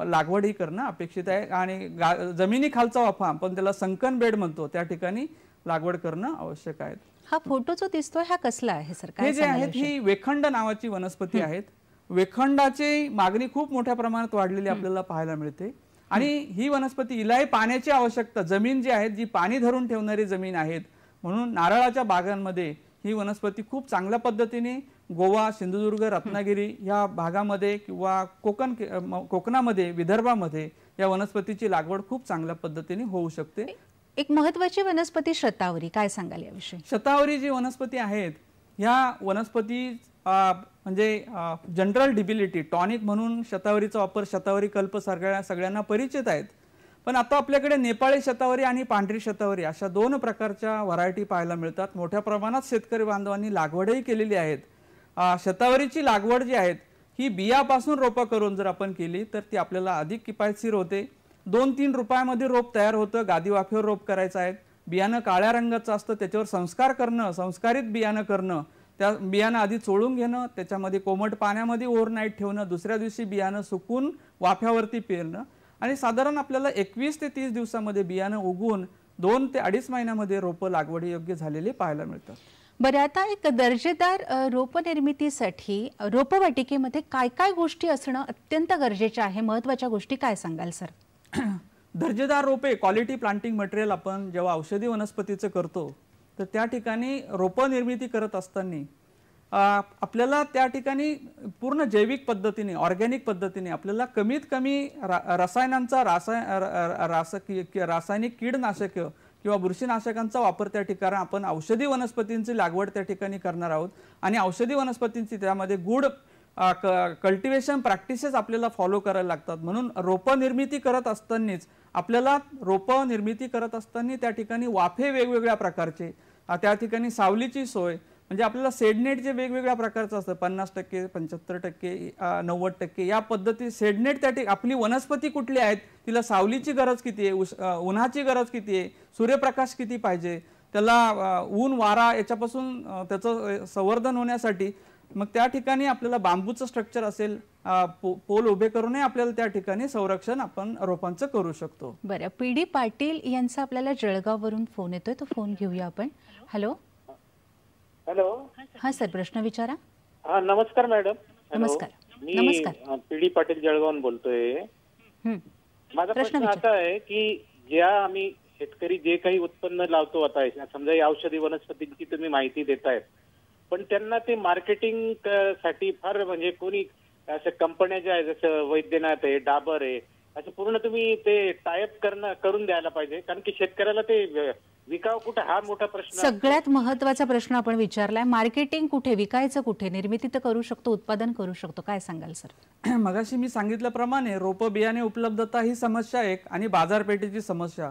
लागवड ही करणं अपेक्षित आहे. आणि जमिनी खालचा वाफा, आपण त्याला संकन बेड म्हणतो, त्या ठिकाणी लागवड करणं आवश्यक आहे. हा फोटो जो दिसतोय हा कसला आहे सर? हे जे आहेत ही वेखंड नावाची वनस्पती आहेत. वेखंडाची मागणी खूप मोठ्या प्रमाणात वाढलेली आपल्याला पाहायला मिळते आणि ही वनस्पती, हिलाही पाण्याची आवश्यकता, जमीन जी आहे जी पाणी धरून ठेवणारी जमीन आहेत, म्हणून नारळाच्या बागांमध्ये ही वनस्पती खूप चांगल्या पद्धतीने गोवा, सिंधुदुर्ग, रत्नागिरी या भागामध्ये किंवा कोकणामध्ये, विदर्भामध्ये या वनस्पतीची लागवड खूप चांगल्या पद्धतीने होऊ शकते. एक महत्त्वाची वनस्पती शतावरी, काय सांगाल याविषयी? शतावरी जी वनस्पती आहेत ह्या वनस्पती म्हणजे जनरल डिबिलिटी टॉनिक म्हणून शतावरीचा वापर, शतावरी कल्प सगळ्यांना परिचित आहेत. पण आता आपल्याकडे नेपाळी शतावरी आणि पांढरी शतावरी अशा 2 प्रकारच्या व्हरायटी पाहायला मिळतात. मोठ्या प्रमाणात शेतकरी बांधवांनी लागवडही केलेली आहेत. शतावरीची लागवड जी आहेत ही बियापासून रोपं करून जर आपण केली तर ती आपल्याला अधिक किफायतशीर होते. 2-3 रुपयामध्ये रोप तयार होतं. गादी वाफेवर रोप करायचं आहे. बियाणं काळ्या रंगाचं असतं, त्याच्यावर संस्कार करणं, संस्कारित बियाणं करणं त्या बियाणं आधी चोळून घेणं, त्याच्यामध्ये कोमट पाण्यामध्ये ओव्हरनाईट ठेवणं, दुसऱ्या दिवशी बियाणं सुकून वाफ्यावरती पेरणं आणि साधारण आपल्याला 21 ते 30 दिवसामध्ये बियाणं उगवून 2 ते 2.5 महिन्यामध्ये रोपं लागवडीयोग्य झालेली पाहायला मिळतात. बरं, आता एक दर्जेदार रोपनिर्मितीसाठी रोपवाटिकेमध्ये काय काय गोष्टी असणं अत्यंत गरजेचं आहे, महत्त्वाच्या गोष्टी काय सांगाल सर? दर्जेदार रोपे, क्वालिटी प्लांटिंग मटेरियल आपण जेव्हा औषधी वनस्पतीचं करतो तर त्या ठिकाणी रोपनिर्मिती करत असताना आपल्याला त्या ठिकाणी पूर्ण जैविक पद्धतीने, ऑर्गॅनिक पद्धतीने आपल्याला कमीत कमी रसायनांचा रासायनिक कीडनाशक किंवा बुरशीनाशकांचा वापर त्या ठिकाणी आपण औषधी वनस्पतींची लागवड त्या ठिकाणी करणार आहोत आणि औषधी वनस्पतींची त्यामध्ये गुड कल्टिवेशन प्रॅक्टिसेस आपल्याला फॉलो करायला लागतात. म्हणून रोपनिर्मिती करत असतानाच आपल्याला रोपनिर्मिती करत असताना त्या ठिकाणी वाफे वेगवेगळ्या प्रकारचे, त्या ठिकाणी सावलीची सोय, म्हणजे आपल्याला सेडनेट जे वेगवेगळ्या प्रकारचं असतं 50%, 75%, 90% या पद्धती सेडनेट त्या आपली वनस्पती कुठली आहेत, तिला सावलीची गरज किती आहे, उन्हाची गरज किती आहे, सूर्यप्रकाश किती पाहिजे, त्याला ऊन वारा याच्यापासून त्याचं संवर्धन होण्यासाठी मग त्या ठिकाणी आपल्याला बांबूचं स्ट्रक्चर असेल, पोल उभे करूनही आपल्याला त्या ठिकाणी संरक्षण आपण रोपांचं करू शकतो. बरं, PD पाटील यांचा आपल्याला जळगाववरून फोन येतोय, तो फोन घेऊया आपण. हॅलो. हॅलो. हा सर, प्रश्न विचारा. हा, नमस्कार मॅडम. नमस्कार. मी PD पाटील जळगावून बोलतोय. माझा प्रश्न असा आहे की ज्या आम्ही शेतकरी जे काही उत्पन्न लावतो आता, समजा या औषधी वनस्पतींची तुम्ही माहिती देतायत, पण त्यांना ते मार्केटिंग साठी फार म्हणजे कोणी अशा कंपन्या ज्या आहेत जसं वैद्यनाथ आहे, डाबर आहे, असं पूर्ण तुम्ही ते टायअप करून द्यायला पाहिजे, कारण की शेतकऱ्याला ते विकाव कुठे हा मोठा प्रश्न. सगळ्यात महत्त्वाचा प्रश्न आपण विचारलाय, मार्केटिंग कुठे, विकायचं कुठे, निर्मिती तर करू शकतो, उत्पादन करू शकतो, काय सांगाल सर? मगाशी मी सांगितल्याप्रमाणे रोप बियाणे उपलब्धता ही समस्या एक आणि बाजारपेठेची समस्या.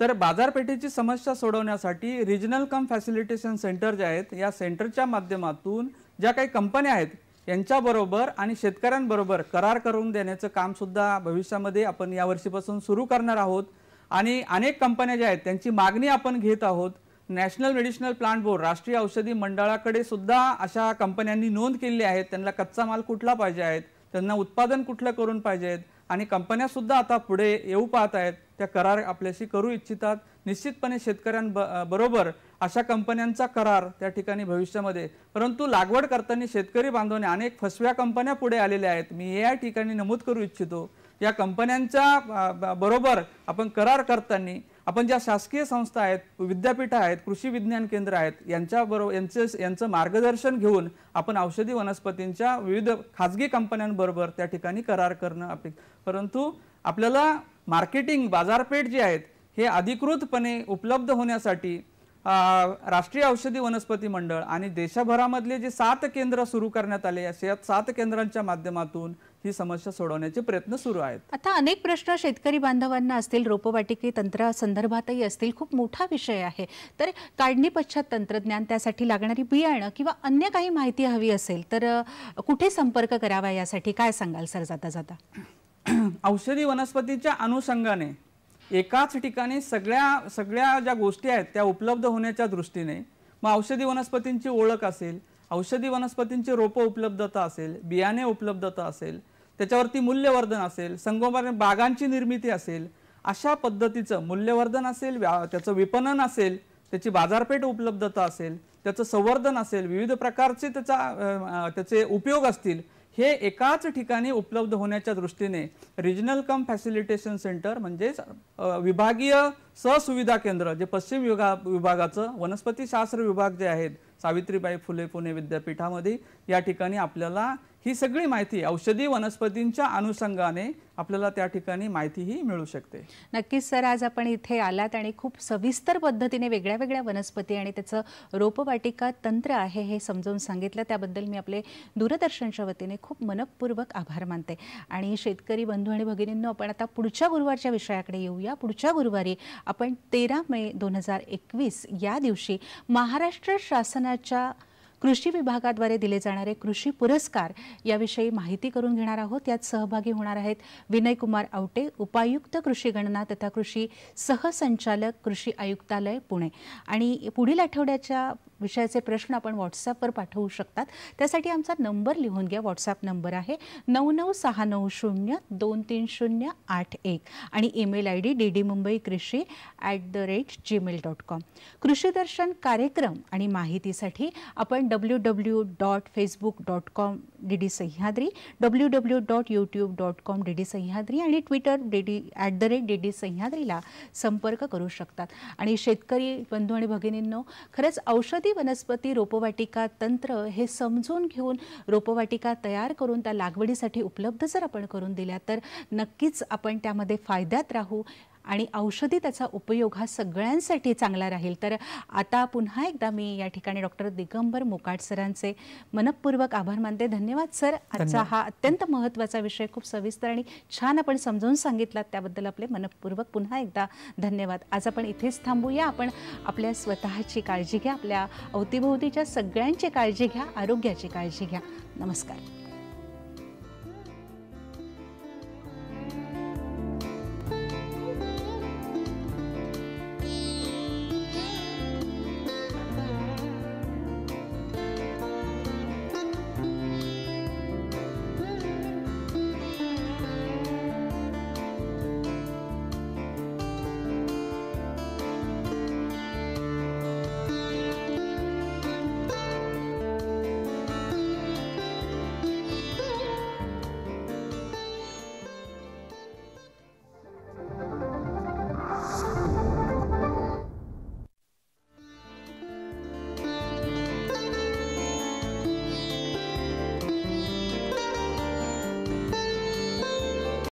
तर बाजारपेठेची समस्या सोडवण्यासाठी रिजनल कम फॅसिलिटेशन सेंटर जे आहेत, या सेंटरच्या माध्यमातून ज्या काही कंपन्या आहेत यांच्याबरोबर आणि शेतकऱ्यांबरोबर करार करून देण्याचं काम सुद्धा भविष्यामध्ये आपण या वर्षीपासून सुरू करणार आहोत आणि अनेक कंपन्या ज्या आहेत त्यांची मागणी आपण घेत आहोत. नॅशनल मेडिसिनल प्लांट बोर्ड, राष्ट्रीय औषधी मंडळाकडे सुद्धा अशा कंपन्यांनी नोंद केली आहे, त्यांना कच्चा माल कुठला पाहिजे आहेत, त्यांना उत्पादन कुठलं करून पाहिजेत आणि कंपन्या सुद्धा आता पुढे येऊ पाहत आहेत, त्या करार आपल्याशी करू इच्छितात. निश्चितपणे शेतकऱ्यांबरोबर अशा कंपन्यांचा करार त्या ठिकाणी भविष्यामध्ये, परंतु लागवड करताना शेतकरी बांधवांनी अनेक फसव्या कंपन्या पुढे आलेल्या आहेत. मी या ठिकाणी नमूद करू इच्छितो, या कंपन्यांच्या बरोबर आपण करार करताना आपण ज्या शासकीय संस्था आहेत, विद्यापीठ आहेत, कृषी विज्ञान केंद्र आहेत, यांच्याबरोबर यांचं मार्गदर्शन घेऊन आपण औषधी वनस्पतींच्या विविध खाजगी कंपन्यांबरोबर त्या ठिकाणी करार करणं अपेक्षित. परंतु आपल्याला मार्केटिंग, बाजारपेठ जी आहेत हे अधिकृतपणे उपलब्ध होण्यासाठी राष्ट्रीय औषधी वनस्पती मंडळ आणि देशभरामधले जे 7 केंद्र सुरू करण्यात आले, या 7 केंद्रांच्या माध्यमातून ही समस्या सोडवण्याचे प्रयत्न सुरू आहेत. आता अनेक प्रश्न शेतकरी बांधवांना असतील, रोपवाटिके तंत्रासंदर्भातही असतील, खूप मोठा विषय आहे. तर काढणी पश्चात तंत्रज्ञान, त्यासाठी लागणारी बियाणं किंवा अन्य काही माहिती हवी असेल तर कुठे संपर्क करावा, यासाठी काय सांगाल सर जाता जाता? औषधी वनस्पतीच्या अनुषंगाने एकाच ठिकाणी सगळ्या ज्या गोष्टी आहेत त्या उपलब्ध होण्याच्या दृष्टीने मग औषधी वनस्पतींची ओळख असेल, औषधी वनस्पतींची रोपं उपलब्धता असेल, बियाणे उपलब्धता असेल, त्याच्यावरती मूल्यवर्धन असेल, संगोपन बागांची निर्मिती असेल, अशा पद्धतीचं मूल्यवर्धन असेल, त्याचं विपणन असेल, त्याची बाजारपेठ उपलब्धता असेल, त्याचं संवर्धन असेल, विविध प्रकारचे त्याचे उपयोग असतील, हे एकाच ठिकाणी उपलब्ध होण्याच्या दृष्टीने रिजनल कम फॅसिलिटेशन सेंटर म्हणजेच विभागीय सहसुविधा केंद्र, जे पश्चिम विभागाचं वनस्पतीशास्त्र विभाग जे आहेत सावित्रीबाई फुले पुणे विद्यापीठामध्ये, या ठिकाणी आपल्याला ही सगळी माहिती औषधी वनस्पतींच्या अनुषंगाने आपल्याला त्या ठिकाणी माहितीही मिळू शकते. नक्कीच सर, आज आपण इथे आलात आणि खूप सविस्तर पद्धतीने वेगळ्या वेगळ्या वनस्पती आणि त्याचं रोपवाटिका तंत्र आहे हे समजावून सांगितलं, त्याबद्दल मी आपले दूरदर्शनच्या वतीने खूप मनपूर्वक आभार मानते. आणि शेतकरी बंधू आणि भगिनींनो, आपण आता पुढच्या गुरुवारच्या विषयाकडे येऊया. पुढच्या गुरुवारी आपण 13 मे 2021 या दिवशी महाराष्ट्र शासनाच्या कृषी विभागाद्वारे दिले जाणारे कृषी पुरस्कार याविषयी माहिती करून घेणार आहोत. यात सहभागी होणार आहेत विनयकुमार आवटे, उपायुक्त कृषी गणना तथा कृषी सहसंचालक, कृषी आयुक्तालय पुणे. आणि पुढील आठवड्याच्या विषयाचे प्रश्न आपण व्हॉट्सॲपवर पाठवू शकतात. त्यासाठी आमचा नंबर लिहून घ्या. व्हॉट्सॲप नंबर आहे 9969023081 आणि ईमेल ID ddmumbaikrisi@gmail.com. कृषी दर्शन कार्यक्रम आणि माहितीसाठी आपण www.facebook.com DD Sahyadri, www.youtube.com DD Sahyadri आणि ट्विटर @DD सह्याद्रीला संपर्क करू शकतात. आणि शेतकरी बंधू आणि भगिनींनो, खरंच औषधी वनस्पती रोपवाटिका तंत्र हे समजून घेऊन रोपवाटिका तयार करून त्या लागवडीसाठी उपलब्ध जर आपण करून दिल्या तर नक्कीच आपण त्यामध्ये फायद्यात राहू आणि औषधी त्याचा उपयोग हा सगळ्यांसाठी चांगला राहील. तर आता पुन्हा एकदा मी या ठिकाणी डॉक्टर दिगंबर मोकाट सरांचे मनपूर्वक आभार मानते. धन्यवाद सर. आजचा हा अत्यंत महत्त्वाचा विषय खूप सविस्तर आणि छान आपण समजावून सांगितलात, त्याबद्दल आपले मनपूर्वक पुन्हा एकदा धन्यवाद. आज आपण इथेच थांबूया. आपण आपल्या स्वतःची काळजी घ्या, आपल्या अवतीभोवतीच्या सगळ्यांची काळजी घ्या, आरोग्याची काळजी घ्या. नमस्कार.